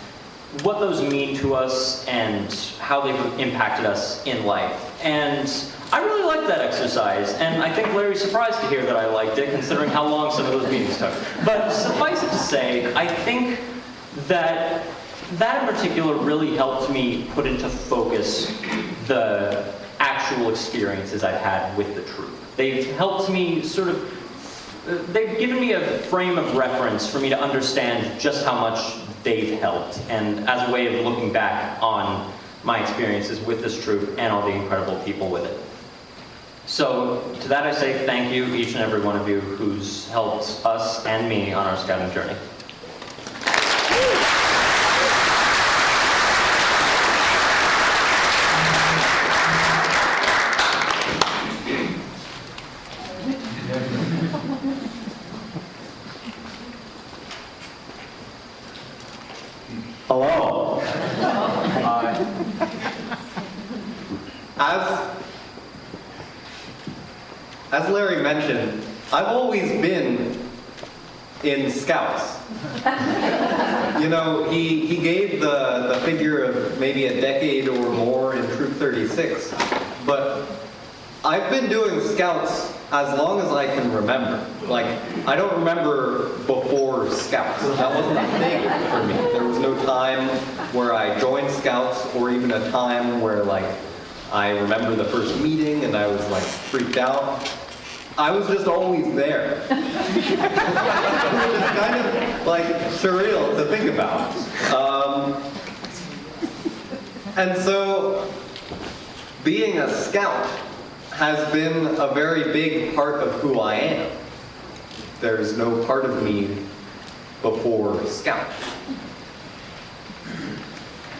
what those mean to us and how they've impacted us in life. And I really liked that exercise, and I think Larry's surprised to hear that I liked it, considering how long some of those meetings took. But suffice it to say, I think that in particular really helped me put into focus the actual experiences I've had with the troop. They've helped me they've given me a frame of reference for me to understand just how much they've helped, and as a way of looking back on my experiences with this troop and all the incredible people with it. So to that I say thank you, each and every one of you who's helped us and me on our scouting journey. Hello. As Larry mentioned, I've always been in Scouts. You know, he gave the figure of maybe a decade or more in Troop 36, but I've been doing Scouts as long as I can remember. Like, I don't remember before Scouts. That wasn't a thing for me. There was no time where I joined Scouts, or even a time where, like, I remember the first meeting and I was, like, freaked out. I was just always there. Which is kind of, like, surreal to think about. And so, being a Scout has been a very big part of who I am. There's no part of me before Scout.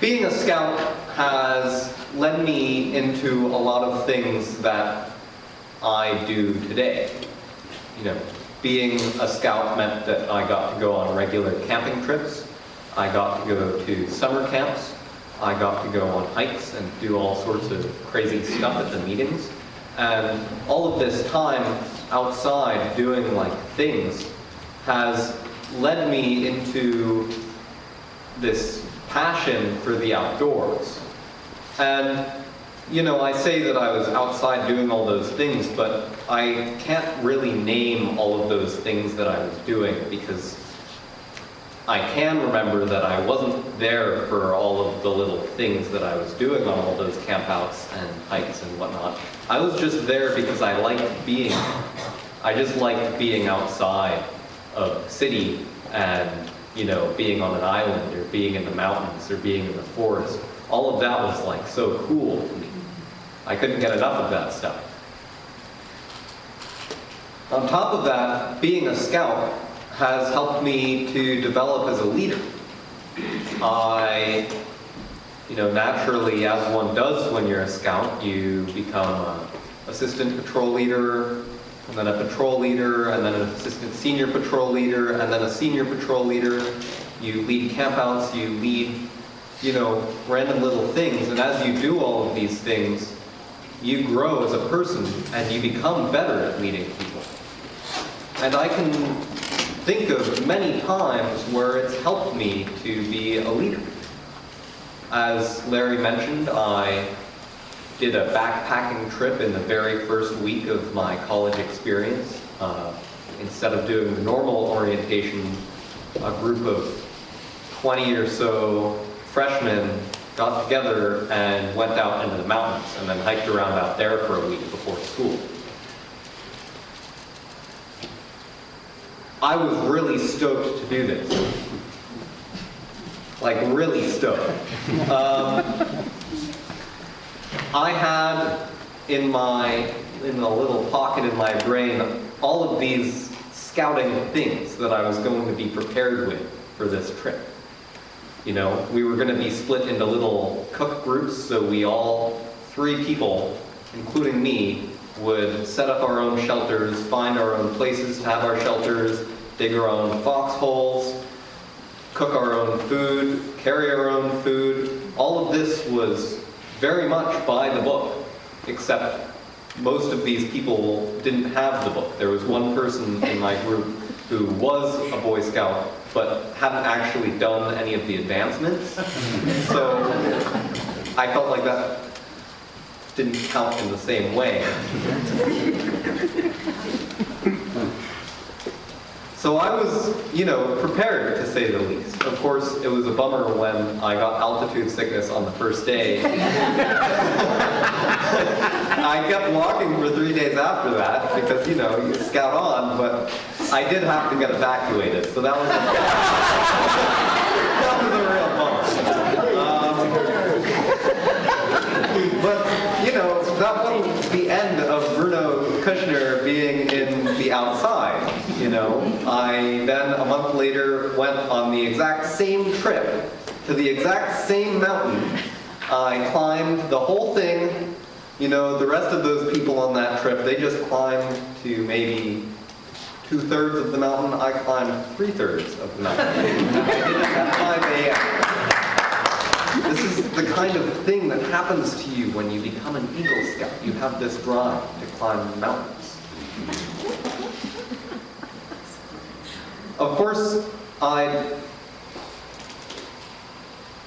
Being a Scout has led me into a lot of things that I do today. You know, being a Scout meant that I got to go on regular camping trips. I got to go to summer camps. I got to go on hikes and do all sorts of crazy stuff at the meetings. And all of this time outside doing like things has led me into this passion for the outdoors. And, you know, I say that I was outside doing all those things, but I can't really name all of those things that I was doing, because I can remember that I wasn't there for all of the little things that I was doing on all those campouts and hikes and whatnot. I was just there because I liked being there. I just liked being outside of the city and, you know, being on an island or being in the mountains or being in the forest. All of that was like so cool to me. I couldn't get enough of that stuff. On top of that, being a Scout has helped me to develop as a leader. I, you know, naturally, as one does when you're a Scout, you become an assistant patrol leader, and then a patrol leader, and then an assistant senior patrol leader, and then a senior patrol leader. You lead campouts, you lead, you know, random little things, and as you do all of these things, you grow as a person, and you become better at leading people. And I can think of many times where it's helped me to be a leader. As Larry mentioned, I did a backpacking trip in the very first week of my college experience. Instead of doing the normal orientation, a group of 20 or so freshmen got together and went out into the mountains and then hiked around out there for a week before school. I was really stoked to do this. Like, really stoked. I had in the little pocket in my brain all of these scouting things that I was going to be prepared with for this trip. You know, we were going to be split into little cook groups, so we all, 3 people, including me, would set up our own shelters, find our own places to have our shelters, dig our own foxholes, cook our own food, carry our own food. All of this was very much by the book, except most of these people didn't have the book. There was one person in my group who was a Boy Scout, but hadn't actually done any of the advancements. So I felt like that didn't count in the same way. So I was, you know, prepared, to say the least. Of course, it was a bummer when I got altitude sickness on the first day. I kept walking for 3 days after that because, you know, you scout on, but I did have to get evacuated. So that was a real bummer. But, you know, that wasn't the end of Bruno Kushnir being in the outside. You know, I then a month later went on the exact same trip to the exact same mountain. I climbed the whole thing. You know, the rest of those people on that trip, they just climbed to maybe 2/3 of the mountain. I climbed 3/3 of the mountain. I did it at 5 a.m. This is the kind of thing that happens to you when you become an Eagle Scout. You have this drive to climb mountains. Of course,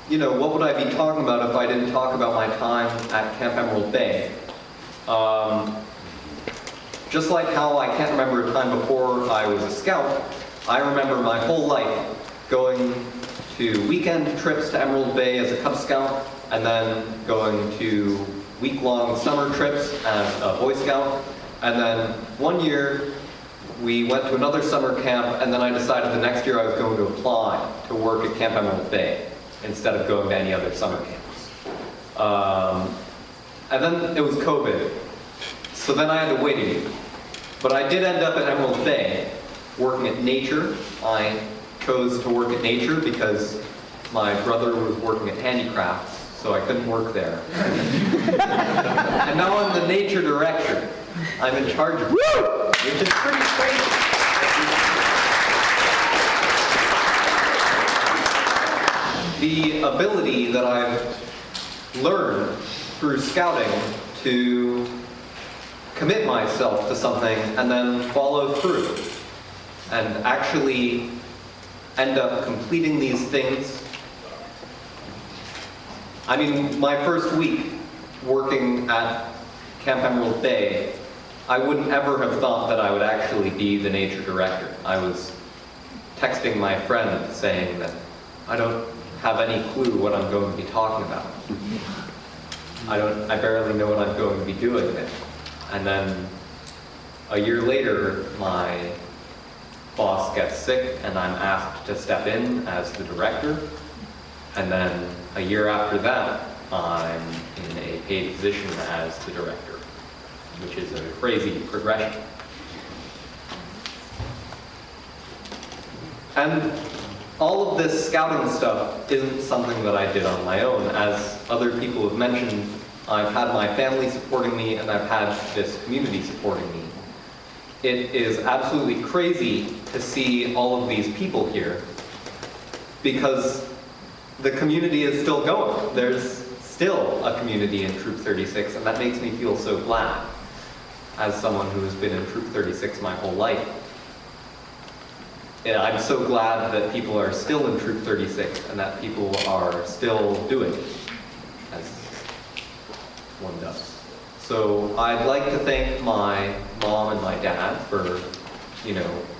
you know, what would I be talking about if I didn't talk about my time at Camp Emerald Bay? Just like how I can't remember a time before I was a scout, I remember my whole life going to weekend trips to Emerald Bay as a Cub Scout, and then going to week-long summer trips as a Boy Scout. And then one year, we went to another summer camp, and then I decided the next year I was going to apply to work at Camp Emerald Bay instead of going to any other summer camps. And then it was COVID, so then I had to wait a year. But I did end up at Emerald Bay, working at Nature. I chose to work at Nature because my brother was working at handicrafts, so I couldn't work there. And now I'm the Nature Director. I'm in charge of it, which is pretty crazy. The ability that I've learned through scouting to commit myself to something and then follow through and actually end up completing these things. I mean, my first week working at Camp Emerald Bay, I wouldn't ever have thought that I would actually be the Nature Director. I was texting my friend saying that I don't have any clue what I'm going to be talking about. I barely know what I'm going to be doing there. And then a year later, my boss gets sick and I'm asked to step in as the director. And then a year after that, I'm in a paid position as the director, which is a crazy progression. And all of this scouting stuff isn't something that I did on my own. As other people have mentioned, I've had my family supporting me and I've had this community supporting me. It is absolutely crazy to see all of these people here because the community is still going. There's still a community in Troop 36, and that makes me feel so glad as someone who has been in Troop 36 my whole life. And I'm so glad that people are still in Troop 36 and that people are still doing it, as one does. So I'd like to thank my mom and my dad for,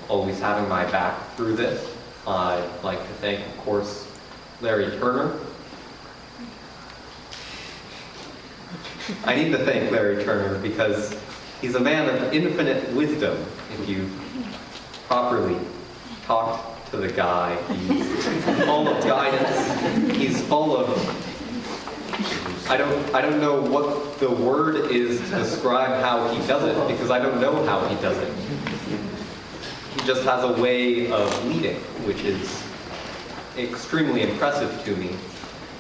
always having my back through this. I'd like to thank, of course, Larry Turner. I need to thank Larry Turner because he's a man of infinite wisdom. If you properly talk to the guy, he's full of guidance. He's full of, I don't know what the word is to describe how he does it because I don't know how he does it. He just has a way of leading, which is extremely impressive to me.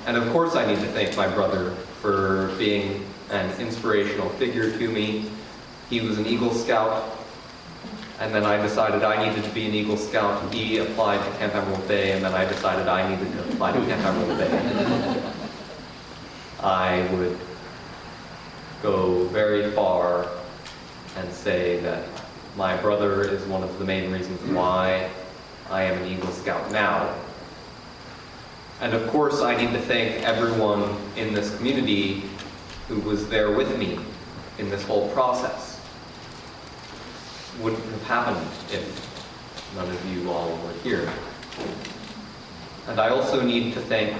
And of course I need to thank my brother for being an inspirational figure to me. He was an Eagle Scout, and then I decided I needed to be an Eagle Scout. He applied to Camp Emerald Bay, and then I decided I needed to apply to Camp Emerald Bay. I would go very far and say that my brother is one of the main reasons why I am an Eagle Scout now. And of course, I need to thank everyone in this community who was there with me in this whole process. Wouldn't have happened if none of you all were here. And I also need to thank,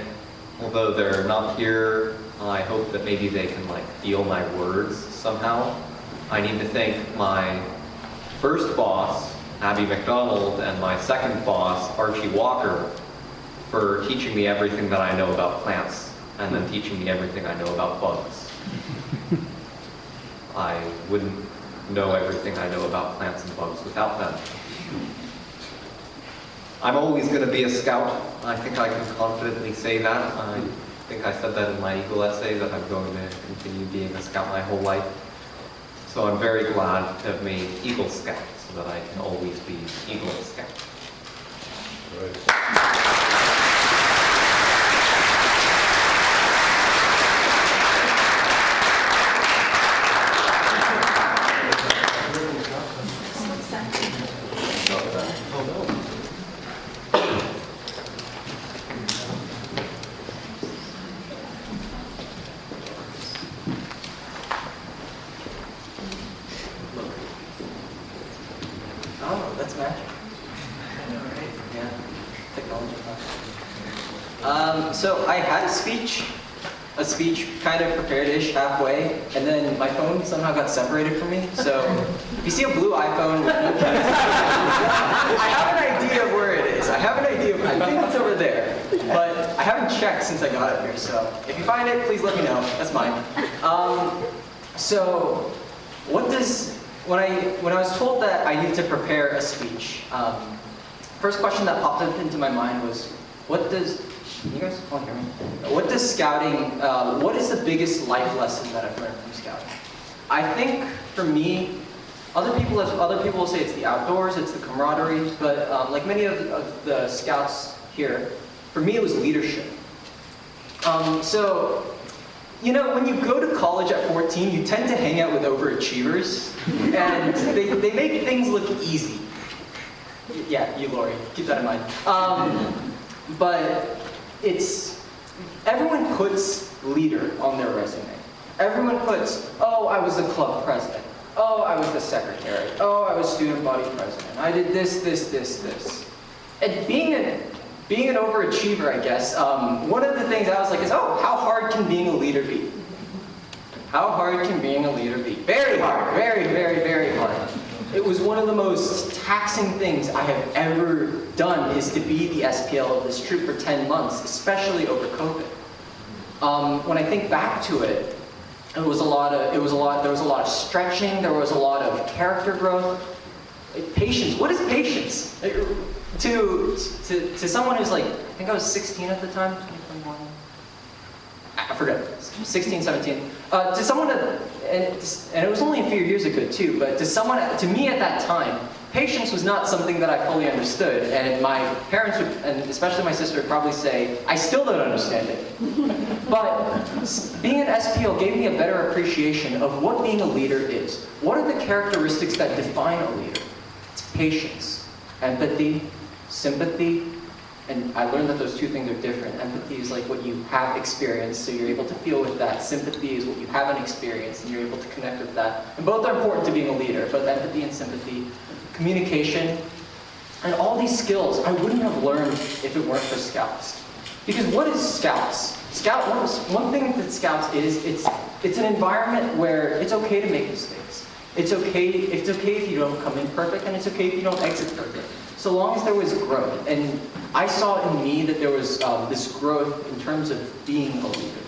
although they're not here, I hope that maybe they can feel my words somehow. I need to thank my first boss, Abby McDonald, and my second boss, Archie Walker, for teaching me everything that I know about plants, and then teaching me everything I know about bugs. I wouldn't know everything I know about plants and bugs without them. I'm always going to be a scout. I think I can confidently say that. I think I said that in my Eagle essay, that I'm going to continue being a scout my whole life. So I'm very glad to have made Eagle Scout so that I can always be Eagle Scout. So I had a speech kind of prepared-ish halfway, and then my phone somehow got separated from me. So if you see a blue iPhone, I have an idea of where it is. I think it's over there, but I haven't checked since I got it here. So if you find it, please let me know. That's mine. So when I was told that I needed to prepare a speech, first question that popped up into my mind was, you guys can't hear me? What does scouting, what is the biggest life lesson that I've learned from scouting? I think for me, other people will say it's the outdoors, it's the camaraderie, but like many of the scouts here, for me it was leadership. So, you know, when you go to college at 14, you tend to hang out with overachievers, and they make things look easy. Yeah, you, Lori, keep that in mind. But everyone puts leader on their resume. Everyone puts, oh, I was the club president. Oh, I was the secretary. Oh, I was student body president. I did this. And being an overachiever, I guess, one of the things I was like is, oh, how hard can being a leader be? How hard can being a leader be? Very hard. Very, very, very hard. It was one of the most taxing things I have ever done is to be the SPL of this troop for 10 months, especially over COVID. When I think back to it, there was a lot of stretching, there was a lot of character growth. Patience, what is patience? To someone who's like, I think I was 16 at the time, 21, I forget, 16, 17. To someone and it was only a few years ago too, but to me at that time, patience was not something that I fully understood, and my parents would, and especially my sister would probably say, I still don't understand it. But being an SPL gave me a better appreciation of what being a leader is. What are the characteristics that define a leader? It's patience, empathy, sympathy, and I learned that those two things are different. Empathy is like what you have experienced, so you're able to feel with that. Sympathy is what you haven't experienced, and you're able to connect with that. And both are important to being a leader, both empathy and sympathy. Communication, and all these skills I wouldn't have learned if it weren't for Scouts. Because what is Scouts? One thing that Scouts is, it's an environment where it's okay to make mistakes. It's okay if you don't come in perfect, and it's okay if you don't exit perfect. So long as there was growth. And I saw in me that there was this growth in terms of being a leader.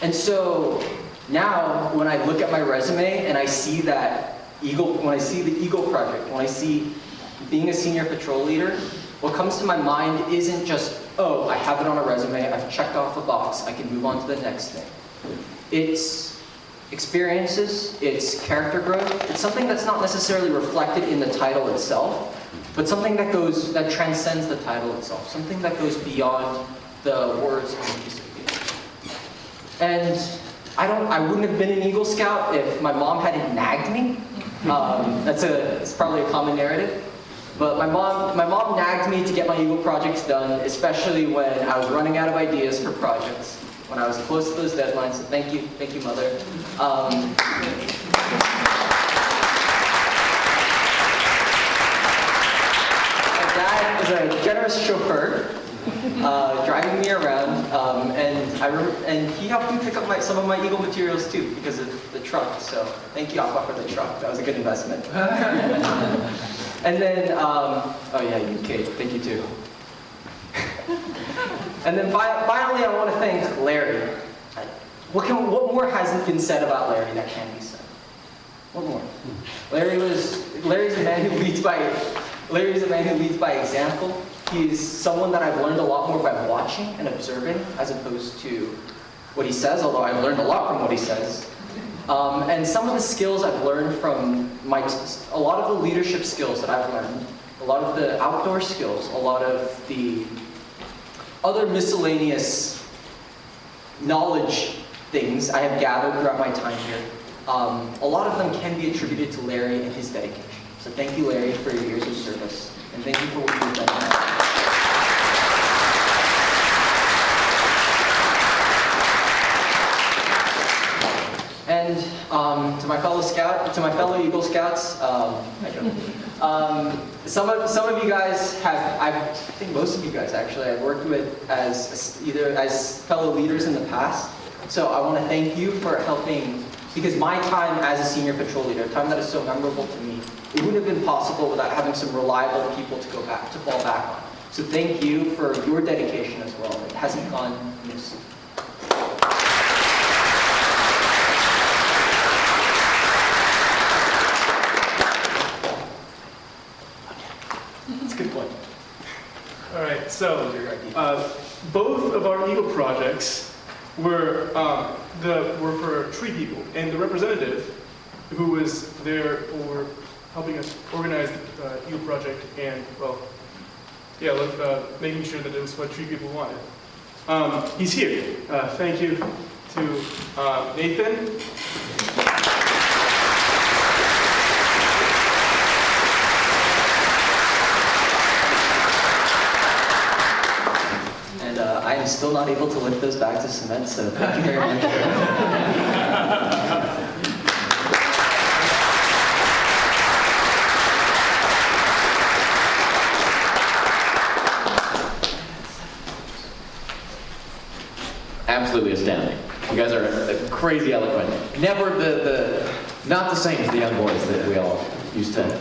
And so now when I look at my resume and I see that when I see the Eagle Project, when I see being a senior patrol leader, what comes to my mind isn't just, oh, I have it on a resume, I've checked off a box, I can move on to the next thing. It's experiences, it's character growth, it's something that's not necessarily reflected in the title itself, but something that transcends the title itself, something that goes beyond the words on a piece of paper. And I wouldn't have been an Eagle Scout if my mom hadn't nagged me. It's probably a common narrative. But my mom nagged me to get my Eagle projects done, especially when I was running out of ideas for projects, when I was close to those deadlines. So thank you, Mother. My dad is a generous chauffeur, driving me around, and he helped me pick up some of my Eagle materials too because of the truck. So thank you, Aqua, for the truck. That was a good investment. And then, oh yeah, you, Kate, thank you too. And then finally, I want to thank Larry. What more hasn't been said about Larry that can be said? What more? Larry's a man who leads by example. He's someone that I've learned a lot more by watching and observing as opposed to what he says, although I've learned a lot from what he says. And some of the skills I've learned from a lot of the leadership skills that I've learned, a lot of the outdoor skills, a lot of the other miscellaneous knowledge things I have gathered throughout my time here, a lot of them can be attributed to Larry and his dedication. So thank you, Larry, for your years of service, and thank you for what you've done. And to my fellow Eagle Scouts, some of you guys I think most of you guys actually, I've worked with either as fellow leaders in the past. So I want to thank you for helping, because my time as a senior patrol leader, a time that is so memorable to me, it wouldn't have been possible without having some reliable people to fall back on. So thank you for your dedication as well. It hasn't gone missed. That's a good point. All right, so both of our Eagle projects were for tree people, and the representative who was there for helping us organize the Eagle project and, well, yeah, making sure that it was what tree people wanted. He's here. Thank you to Nathan. And I am still not able to lift those bags of cement, so thank you very much. Absolutely astounding. You guys are crazy eloquent. Never not the same as the young boys that we all used to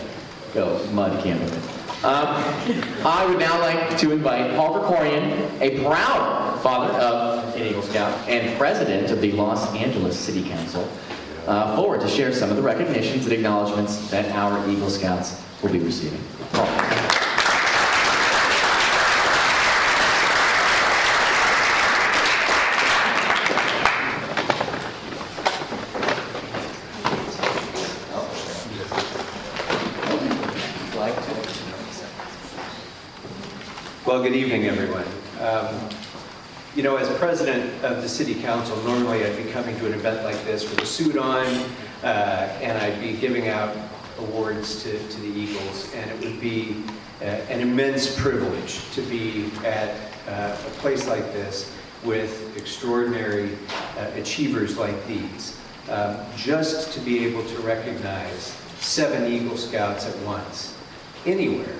go mud camping with. I would now like to invite Paul Krekorian, a proud father of an Eagle Scout and president of the Los Angeles City Council, forward to share some of the recognitions and acknowledgments that our Eagle Scouts will be receiving. Paul. Well, good evening, everyone. You know, as president of the City Council, normally I'd be coming to an event like this with a suit on, and I'd be giving out awards to the Eagles, and it would be an immense privilege to be at a place like this with extraordinary achievers like these. Just to be able to recognize 7 Eagle Scouts at once, anywhere,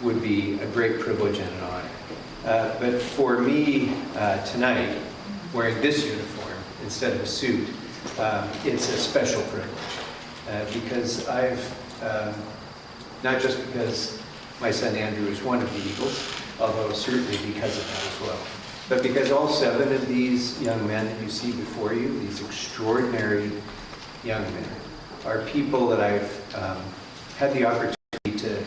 would be a great privilege and an honor. But for me tonight, wearing this uniform instead of a suit, it's a special privilege. Because not just because my son Andrew is one of the Eagles, although certainly because of that as well, but because all 7 of these young men that you see before you, these extraordinary young men, are people that I've had the opportunity to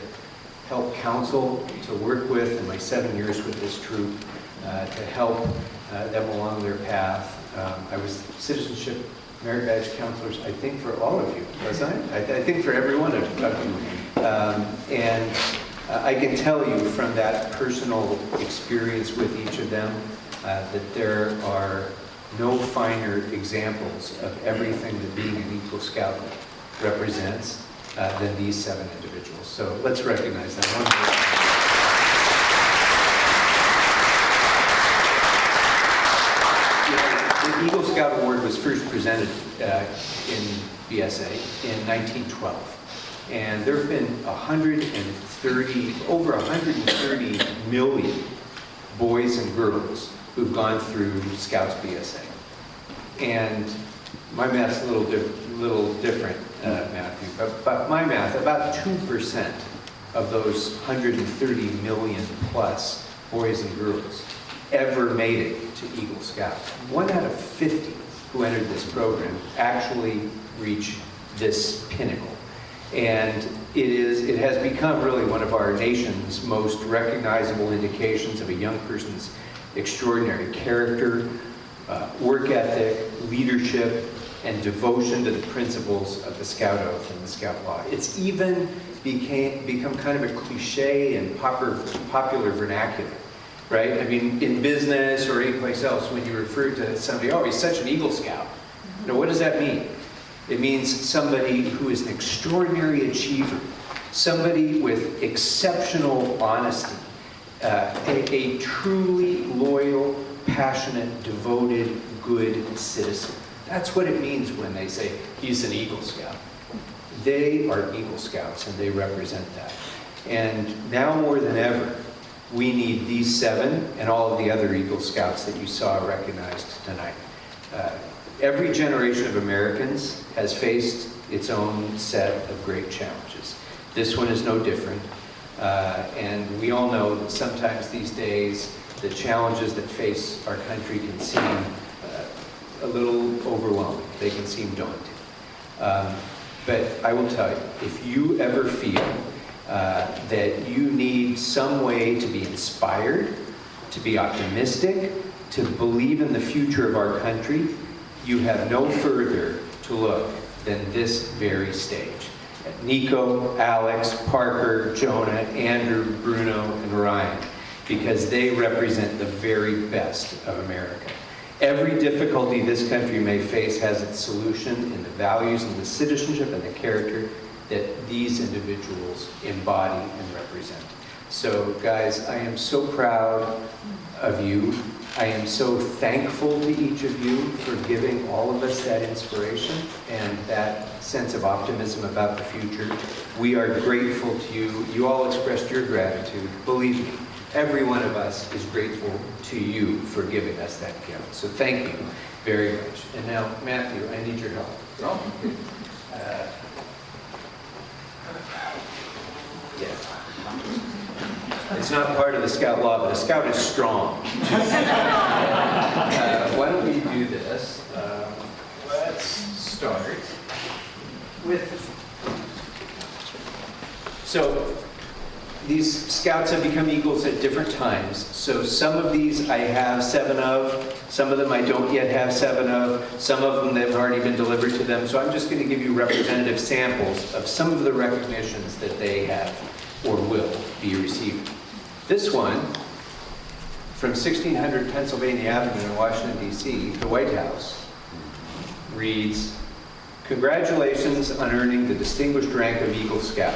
help counsel, to work with in my 7 years with this troop, to help them along their path. I was citizenship merit badge counselors, I think, for all of you, wasn't I? I think for every one of you. And I can tell you from that personal experience with each of them that there are no finer examples of everything that being an Eagle Scout represents than these 7 individuals. So let's recognize them. The Eagle Scout Award was first presented in BSA in 1912. And there have been over 130 million boys and girls who've gone through Scouts BSA. And my math's a little different, Matthew, but my math, about 2% of those 130 million plus boys and girls ever made it to Eagle Scout. 1 out of 50 who entered this program actually reach this pinnacle. And it has become really one of our nation's most recognizable indications of a young person's extraordinary character, work ethic, leadership, and devotion to the principles of the Scout Oath and the Scout Law. It's even become kind of a cliche and popular vernacular, right? I mean, in business or anyplace else, when you refer to somebody, oh, he's such an Eagle Scout. Now, what does that mean? It means somebody who is an extraordinary achiever, somebody with exceptional honesty, a truly loyal, passionate, devoted, good citizen. That's what it means when they say he's an Eagle Scout. They are Eagle Scouts and they represent that. And now more than ever, we need these 7 and all of the other Eagle Scouts that you saw recognized tonight. Every generation of Americans has faced its own set of great challenges. This one is no different. And we all know that sometimes these days, the challenges that face our country can seem a little overwhelming. They can seem daunting. But I will tell you, if you ever feel that you need some way to be inspired, to be optimistic, to believe in the future of our country, you have no further to look than this very stage. Niko, Alex, Parker, Jonah, Andrew, Bruno, and Ryan, because they represent the very best of America. Every difficulty this country may face has its solution in the values and the citizenship and the character that these individuals embody and represent. So guys, I am so proud of you. I am so thankful to each of you for giving all of us that inspiration and that sense of optimism about the future. We are grateful to you. You all expressed your gratitude. Believe me, every one of us is grateful to you for giving us that gift. So thank you very much. And now, Matthew, I need your help. It's not part of the Scout law, but a Scout is strong. Why don't we do this? Let's start with... So, these Scouts have become Eagles at different times. So some of these I have 7 of, some of them I don't yet have 7 of, some of them that have already been delivered to them. So I'm just going to give you representative samples of some of the recognitions that they have or will be receiving. This one, from 1600 Pennsylvania Avenue in Washington, D.C., the White House, reads, "Congratulations on earning the distinguished rank of Eagle Scout.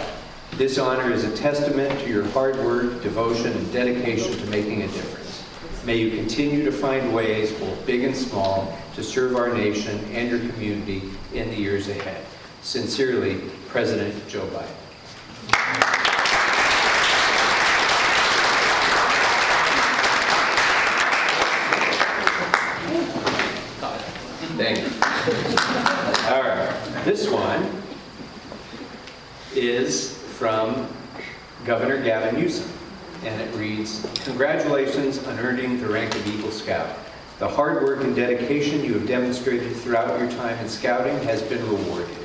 This honor is a testament to your hard work, devotion, and dedication to making a difference. May you continue to find ways, both big and small, to serve our nation and your community in the years ahead. Sincerely, President Joe Biden." Thank you. All right, this one is from Governor Gavin Newsom, and it reads, "Congratulations on earning the rank of Eagle Scout. The hard work and dedication you have demonstrated throughout your time in Scouting has been rewarded.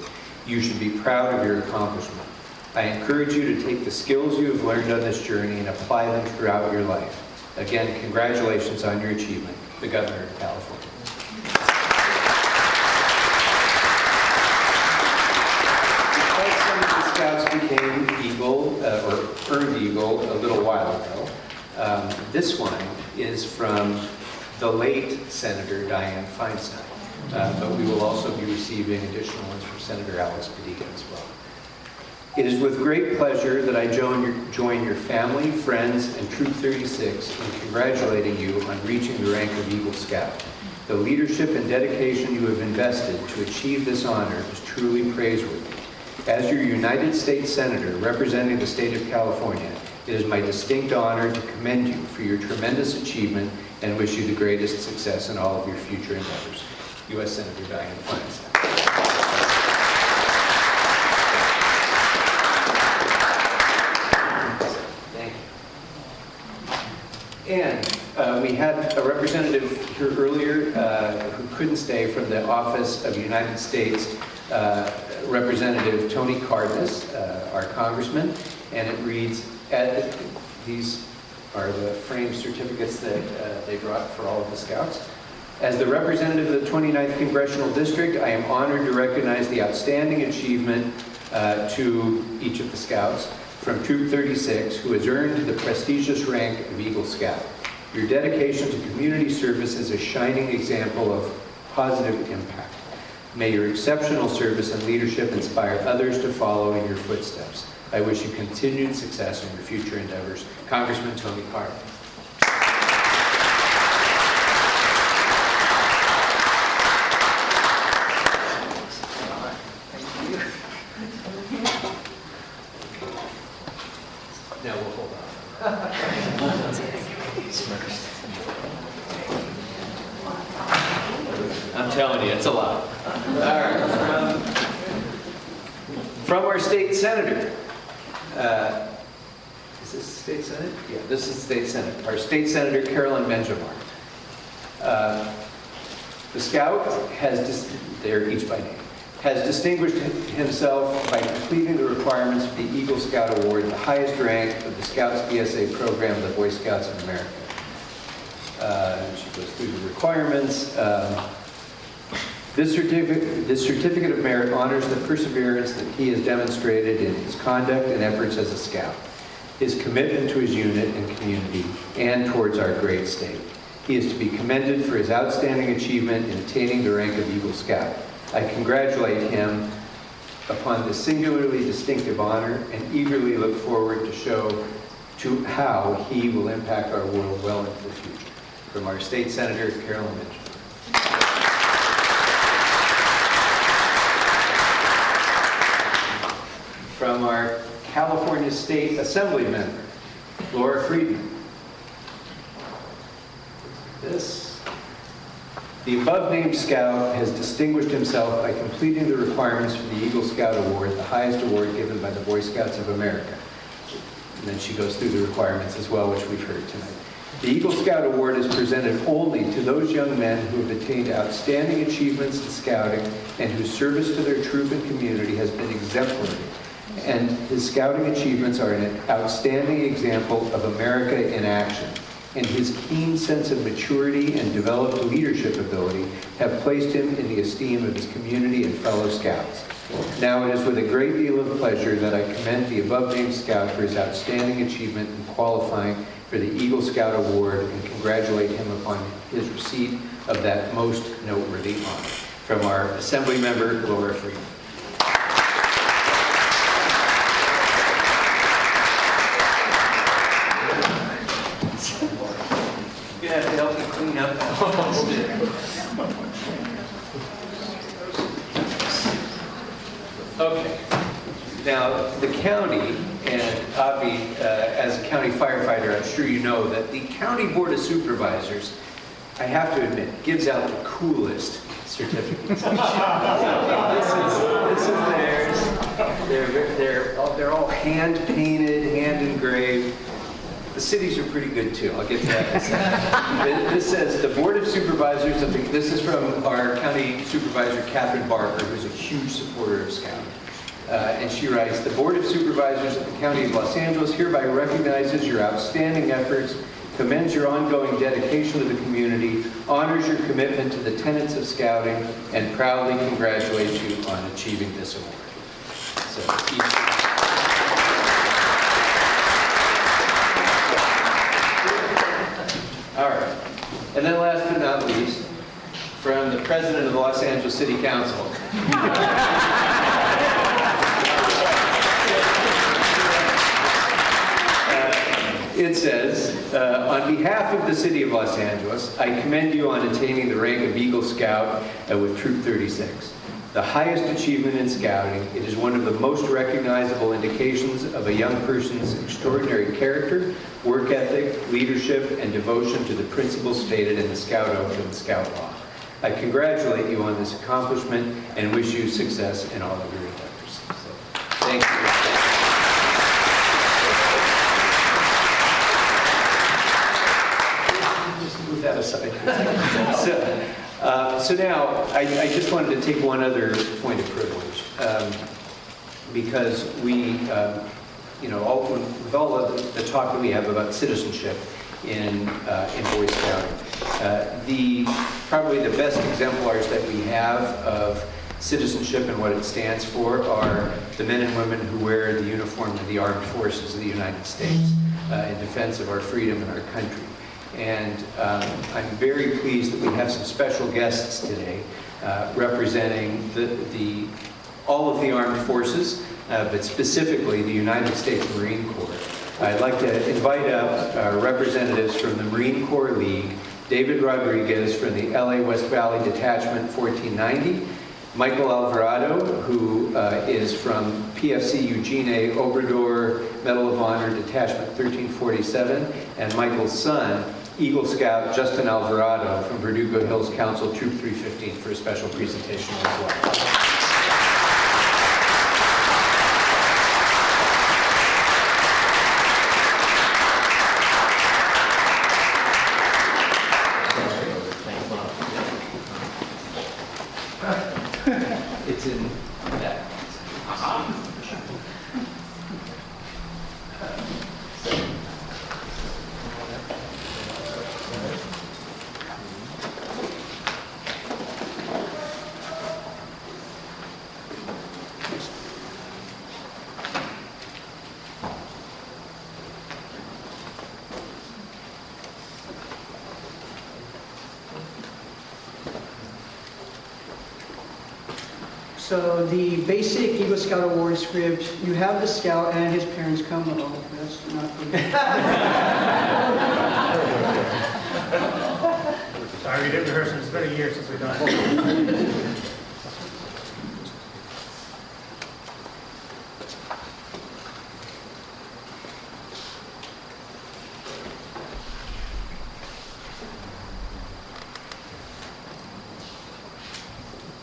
You should be proud of your accomplishment. I encourage you to take the skills you have learned on this journey and apply them throughout your life. Again, congratulations on your achievement. The Governor of California." Scouts became Eagle, or earned Eagle, a little while ago. This one is from the late Senator Dianne Feinstein, but we will also be receiving additional ones from Senator Alex Padilla as well. "It is with great pleasure that I join your family, friends, and Troop 36 in congratulating you on reaching the rank of Eagle Scout. The leadership and dedication you have invested to achieve this honor is truly praiseworthy. As your United States Senator representing the state of California, it is my distinct honor to commend you for your tremendous achievement and wish you the greatest success in all of your future endeavors. U.S. Senator Dianne Feinstein." Thank you. And we had a representative here earlier who couldn't stay, from the Office of United States Representative Tony Cardenas, our congressman, and it reads, these are the framed certificates that they brought for all of the Scouts. "As the representative of the 29th Congressional District, I am honored to recognize the outstanding achievement to each of the Scouts from Troop 36, who has earned the prestigious rank of Eagle Scout. Your dedication to community service is a shining example of positive impact. May your exceptional service and leadership inspire others to follow in your footsteps. I wish you continued success in your future endeavors. Congressman Tony Cardenas." I'm telling you, it's a lot. All right. From our state senator. Is this the state senate? Yeah, this is the state senate. Our state senator, Carolyn Benjamin. The scout has, they're each by name, has distinguished himself by completing the requirements for the Eagle Scout Award, the highest rank of the Scouts BSA program of the Boy Scouts of America. She goes through the requirements. This certificate of merit honors the perseverance that he has demonstrated in his conduct and efforts as a scout, his commitment to his unit and community, and towards our great state. He is to be commended for his outstanding achievement in attaining the rank of Eagle Scout. I congratulate him upon this singularly distinctive honor and eagerly look forward to show how he will impact our world well into the future. From our state senator, Carolyn Mitchell. From our California State Assembly member, Laura Friedman. The above-named scout has distinguished himself by completing the requirements for the Eagle Scout Award, the highest award given by the Boy Scouts of America. And then she goes through the requirements as well, which we've heard tonight. The Eagle Scout Award is presented only to those young men who have attained outstanding achievements in scouting and whose service to their troop and community has been exemplary. And his scouting achievements are an outstanding example of America in action. And his keen sense of maturity and developed leadership ability have placed him in the esteem of his community and fellow scouts. Now it is with a great deal of pleasure that I commend the above-named scout for his outstanding achievement in qualifying for the Eagle Scout Award and congratulate him upon his receipt of that most noteworthy honor. From our Assembly member, Laura Friedman. You have to help me clean up that. Okay. Now, the county, and Avi, as a county firefighter, I'm sure you know that the County Board of Supervisors, I have to admit, gives out the coolest certificates. This is theirs. They're all hand-painted, hand-engraved. The cities are pretty good too. I'll get to that in a second. This says the Board of Supervisors of the, this is from our County Supervisor, Catherine Barker, who's a huge supporter of Scouting. And she writes, the Board of Supervisors of the County of Los Angeles hereby recognizes your outstanding efforts, commends your ongoing dedication to the community, honors your commitment to the tenets of Scouting, and proudly congratulates you on achieving this award. So, all right. And then last but not least, from the President of the Los Angeles City Council. It says, on behalf of the City of Los Angeles, I commend you on attaining the rank of Eagle Scout with Troop 36. The highest achievement in scouting, it is one of the most recognizable indications of a young person's extraordinary character, work ethic, leadership, and devotion to the principles stated in the Scout Oath and Scout Law. I congratulate you on this accomplishment and wish you success in all of your endeavors. So, thank you. Move that aside. So now, I just wanted to take one other point of privilege, because we, with all of the talk that we have about citizenship in Boy Scouting, probably the best exemplars that we have of citizenship and what it stands for are the men and women who wear the uniform of the armed forces of the United States in defense of our freedom and our country. And I'm very pleased that we have some special guests today representing all of the armed forces, but specifically the United States Marine Corps. I'd like to invite up representatives from the Marine Corps League, David Rodriguez from the LA West Valley Detachment 1490, Michael Alvarado, who is from PFC Eugene Obrador Medal of Honor Detachment 1347, and Michael's son Eagle Scout Justin Alvarado from Verdugo Hills Council Troop 315 for a special presentation as well. It's in that. So the basic Eagle Scout Award script, you have the scout and his parents come along. That's not good. Sorry, we didn't rehearse it. It's been a year since we've done it.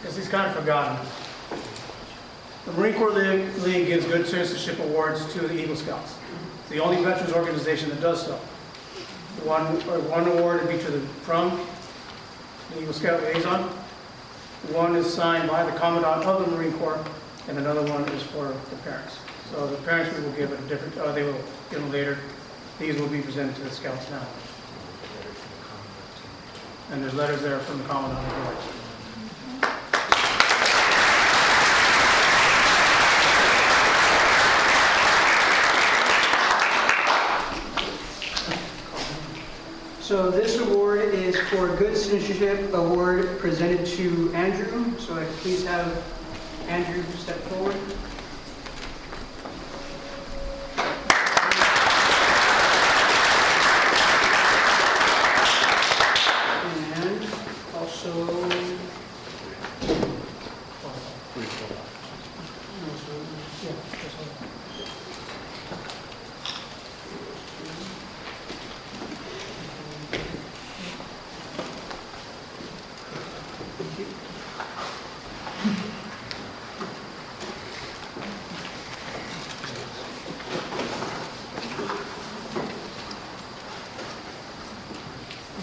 Because he's kind of forgotten. The Marine Corps League gives good citizenship awards to the Eagle Scouts. It's the only veterans organization that does so. One award is from the Eagle Scout Liaison. One is signed by the Commandant of the Marine Corps, and another one is for the parents. So the parents we will give it a different, they will give them later. These will be presented to the Scouts now. And there's letters there from the Commandant as well. So this award is for Good Citizenship Award presented to Andrew. So I please have Andrew step forward. And also,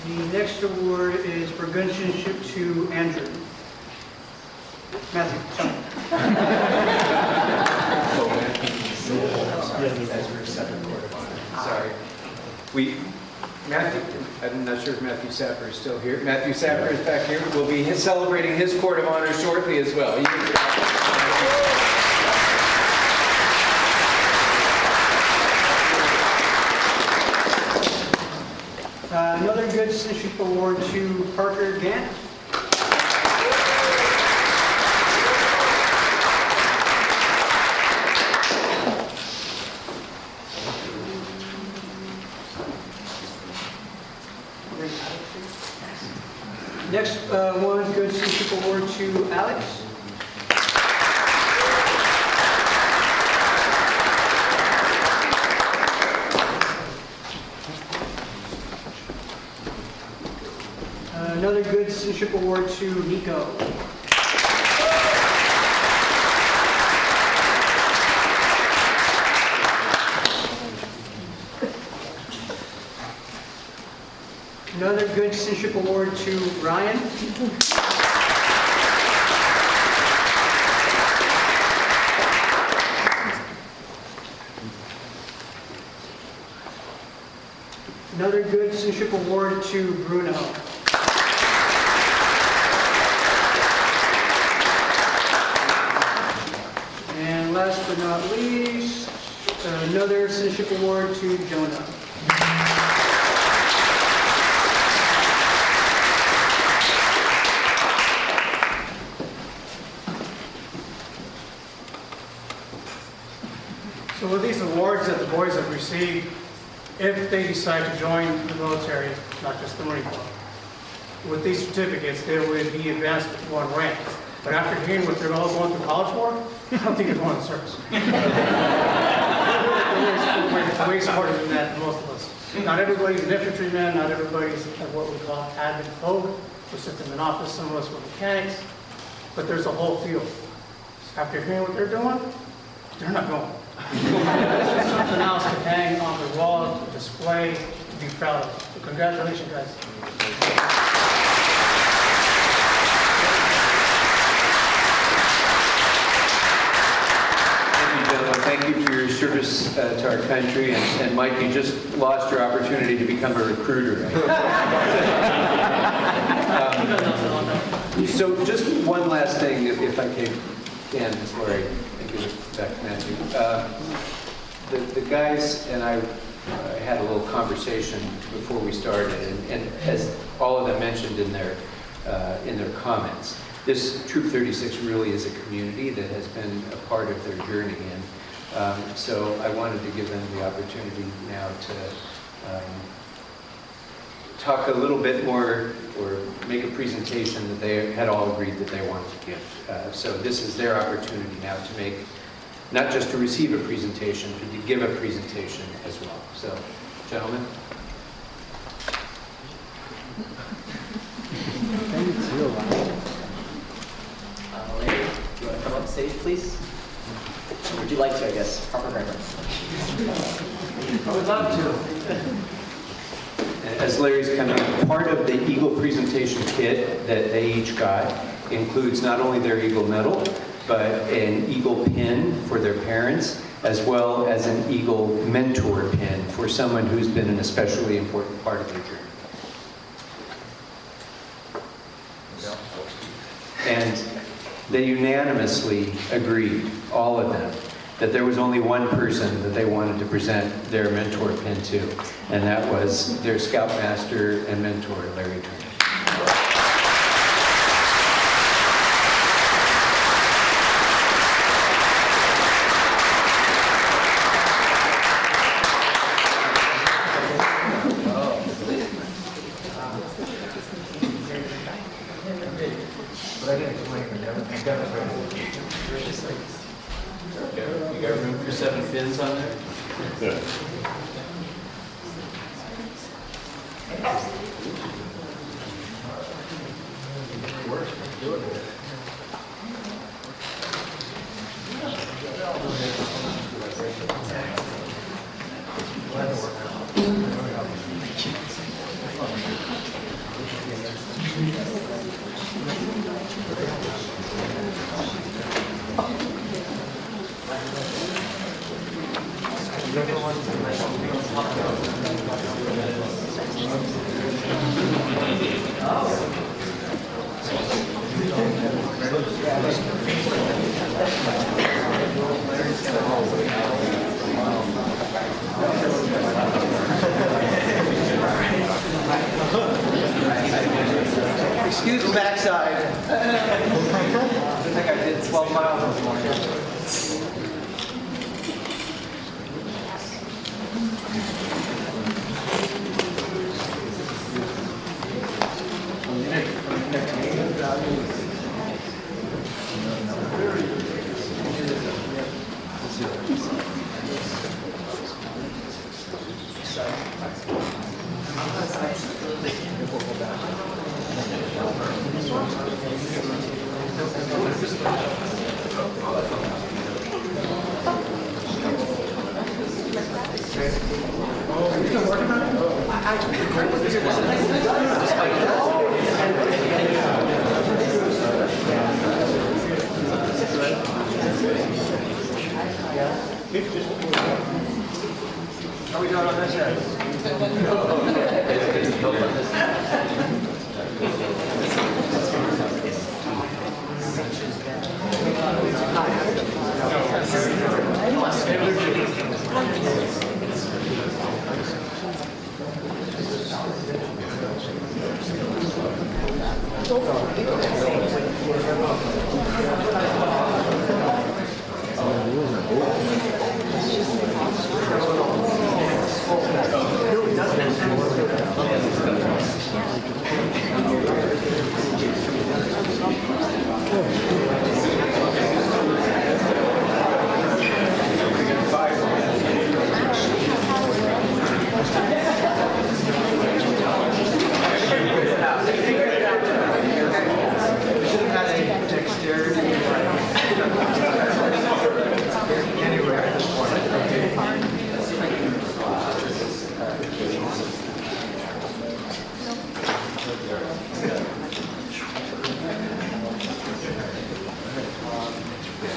the next award is for good citizenship to Andrew. Matthew, sorry. Sorry. Matthew, I'm not sure if Matthew Sapper is still here. Matthew Sapper is back here. We'll be celebrating his Court of Honor shortly as well. Another Good Citizenship Award to Parker Gantt. Next one, Good Citizenship Award to Alex. Another Good Citizenship Award to Niko. Another Good Citizenship Award to Ryan. Another Good Citizenship Award to Bruno. And last but not least, another Citizenship Award to Jonah. So with these awards that the boys have received, if they decide to join the military, not just the Marine Corps, with these certificates, they would be advanced one rank. But after hearing what they're all going through college for, I don't think they're going to service. We're way smarter than that, most of us. Not everybody's an infantryman, not everybody's what we call admin folk, who sits in an office, some of us were mechanics, but there's a whole field. After hearing what they're doing, they're not going. It's just something else to hang on the wall, to display, to be proud of. So congratulations, guys. Thank you for your service to our country. And Mike, you just lost your opportunity to become a recruiter. So just one last thing, if I can, before I give it back to Matthew. The guys and I had a little conversation before we started, and as all of them mentioned in their comments, this Troop 36 really is a community that has been a part of their journey, and so I wanted to give them the opportunity now to talk a little bit more or make a presentation that they had all agreed that they wanted to give. So this is their opportunity now to make, not just to receive a presentation, but to give a presentation as well. So, gentlemen. Larry, do you want to come up stage, please? Or would you like to, I guess? Proper grammar. I would love to. As Larry's coming, part of the Eagle presentation kit that they each got includes not only their Eagle medal, but an Eagle pin for their parents, as well as an Eagle mentor pin for someone who's been an especially important part of their journey. And they unanimously agreed, all of them, that there was only one person that they wanted to present their mentor pin to, and that was their scoutmaster and mentor, Larry Turner. You got room for 7 fins on there? Yeah. Excuse the backside. I think I did 12 miles this morning. How are we doing on this end?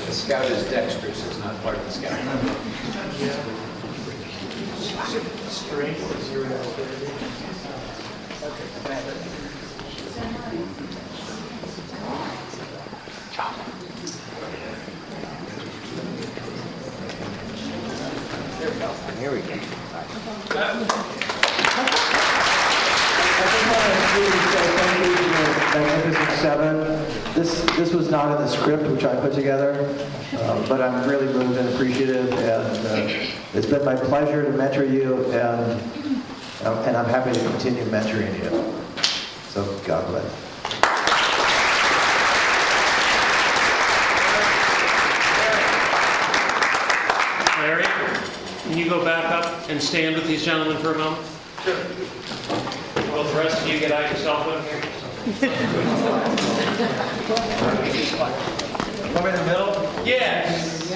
The scout is dexterous, it's not part of the scout. Strength is your Here we go. Magnificent Seven. This was not in the script which I put together, but I'm really moved and appreciative, and it's been my pleasure to mentor you, and I'm happy to continue mentoring you. So God bless. Larry, can you go back up and stand with these gentlemen for a moment? Sure. Well, the rest of you get out yourself in here. Come in the middle? Yes.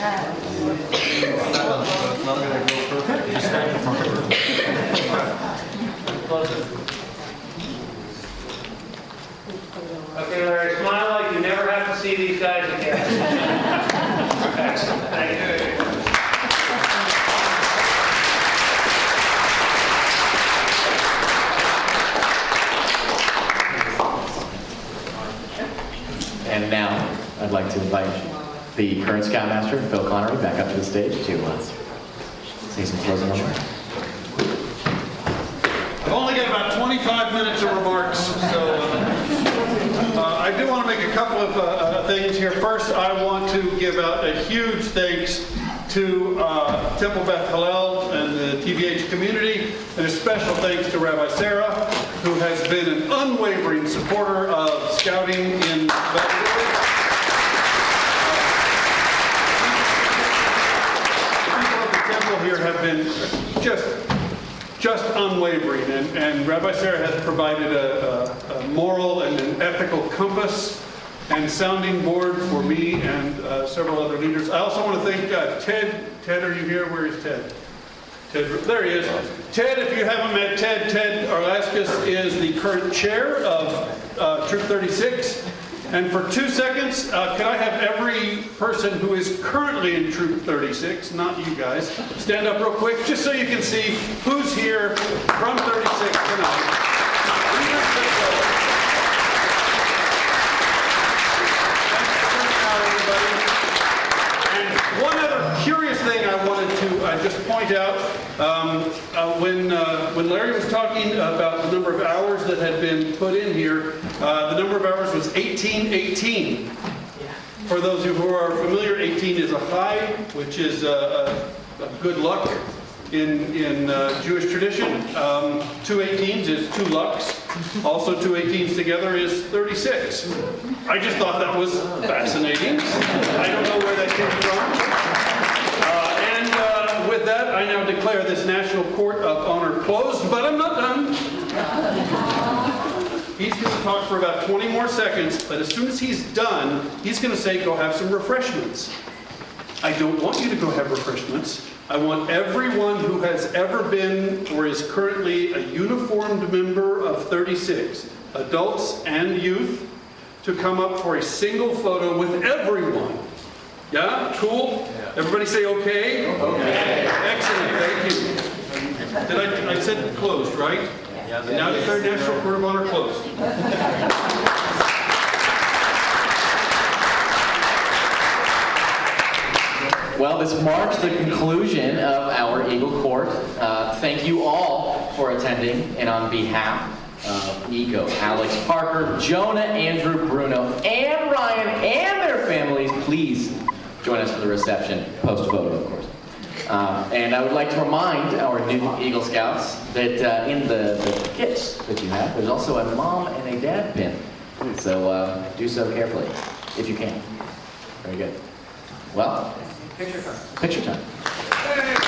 Okay, Larry, smile like you never have to see these guys again. Excellent. Thank you. And now, I'd like to invite the current Scoutmaster, Phil Connery, back up to the stage to say some closing remarks. I've only got about 25 minutes of remarks, so I do want to make a couple of things here. First, I want to give out a huge thanks to Temple Beth Hallel and the TVH community, and a special thanks to Rabbi Sarah, who has been an unwavering supporter of scouting in Baton Rouge. People of the temple here have been just unwavering, and Rabbi Sarah has provided a moral and an ethical compass and sounding board for me and several other leaders. I also want to thank Ted. Ted, are you here? Where is Ted? Ted, there he is. Ted, if you haven't met Ted, Ted Arlaskis is the current chair of Troop 36. And for 2 seconds, can I have every person who is currently in Troop 36, not you guys, stand up real quick, just so you can see who's here from 36 tonight. And one other curious thing I wanted to just point out, when Larry was talking about the number of hours that had been put in here, the number of hours was 1818. For those who are familiar, 18 is a high, which is a good luck in Jewish tradition. 2 18s is 2 lucks. Also 2 18s together is 36. I just thought that was fascinating. I don't know where that came from. With that, I now declare this National Court of Honor closed, but I'm not done. He's going to talk for about 20 more seconds, but as soon as he's done, he's going to say, go have some refreshments. I don't want you to go have refreshments. I want everyone who has ever been or is currently a uniformed member of 36, adults and youth, to come up for a single photo with everyone. Yeah? Cool? Yeah. Everybody say okay? Okay. Excellent. Thank you. I said closed, right? Yeah. Now declare National Court of Honor closed. Well, this marks the conclusion of our Eagle Court. Thank you all for attending, and on behalf of Niko, Alex, Parker, Jonah, Andrew, Bruno, and Ryan, and their families, please join us for the reception, post-photo, of course. And I would like to remind our new Eagle Scouts that in the kits that you have, there's also a mom and a dad pin. So do so carefully, if you can. Very good. Well, picture time. Picture time. Hey.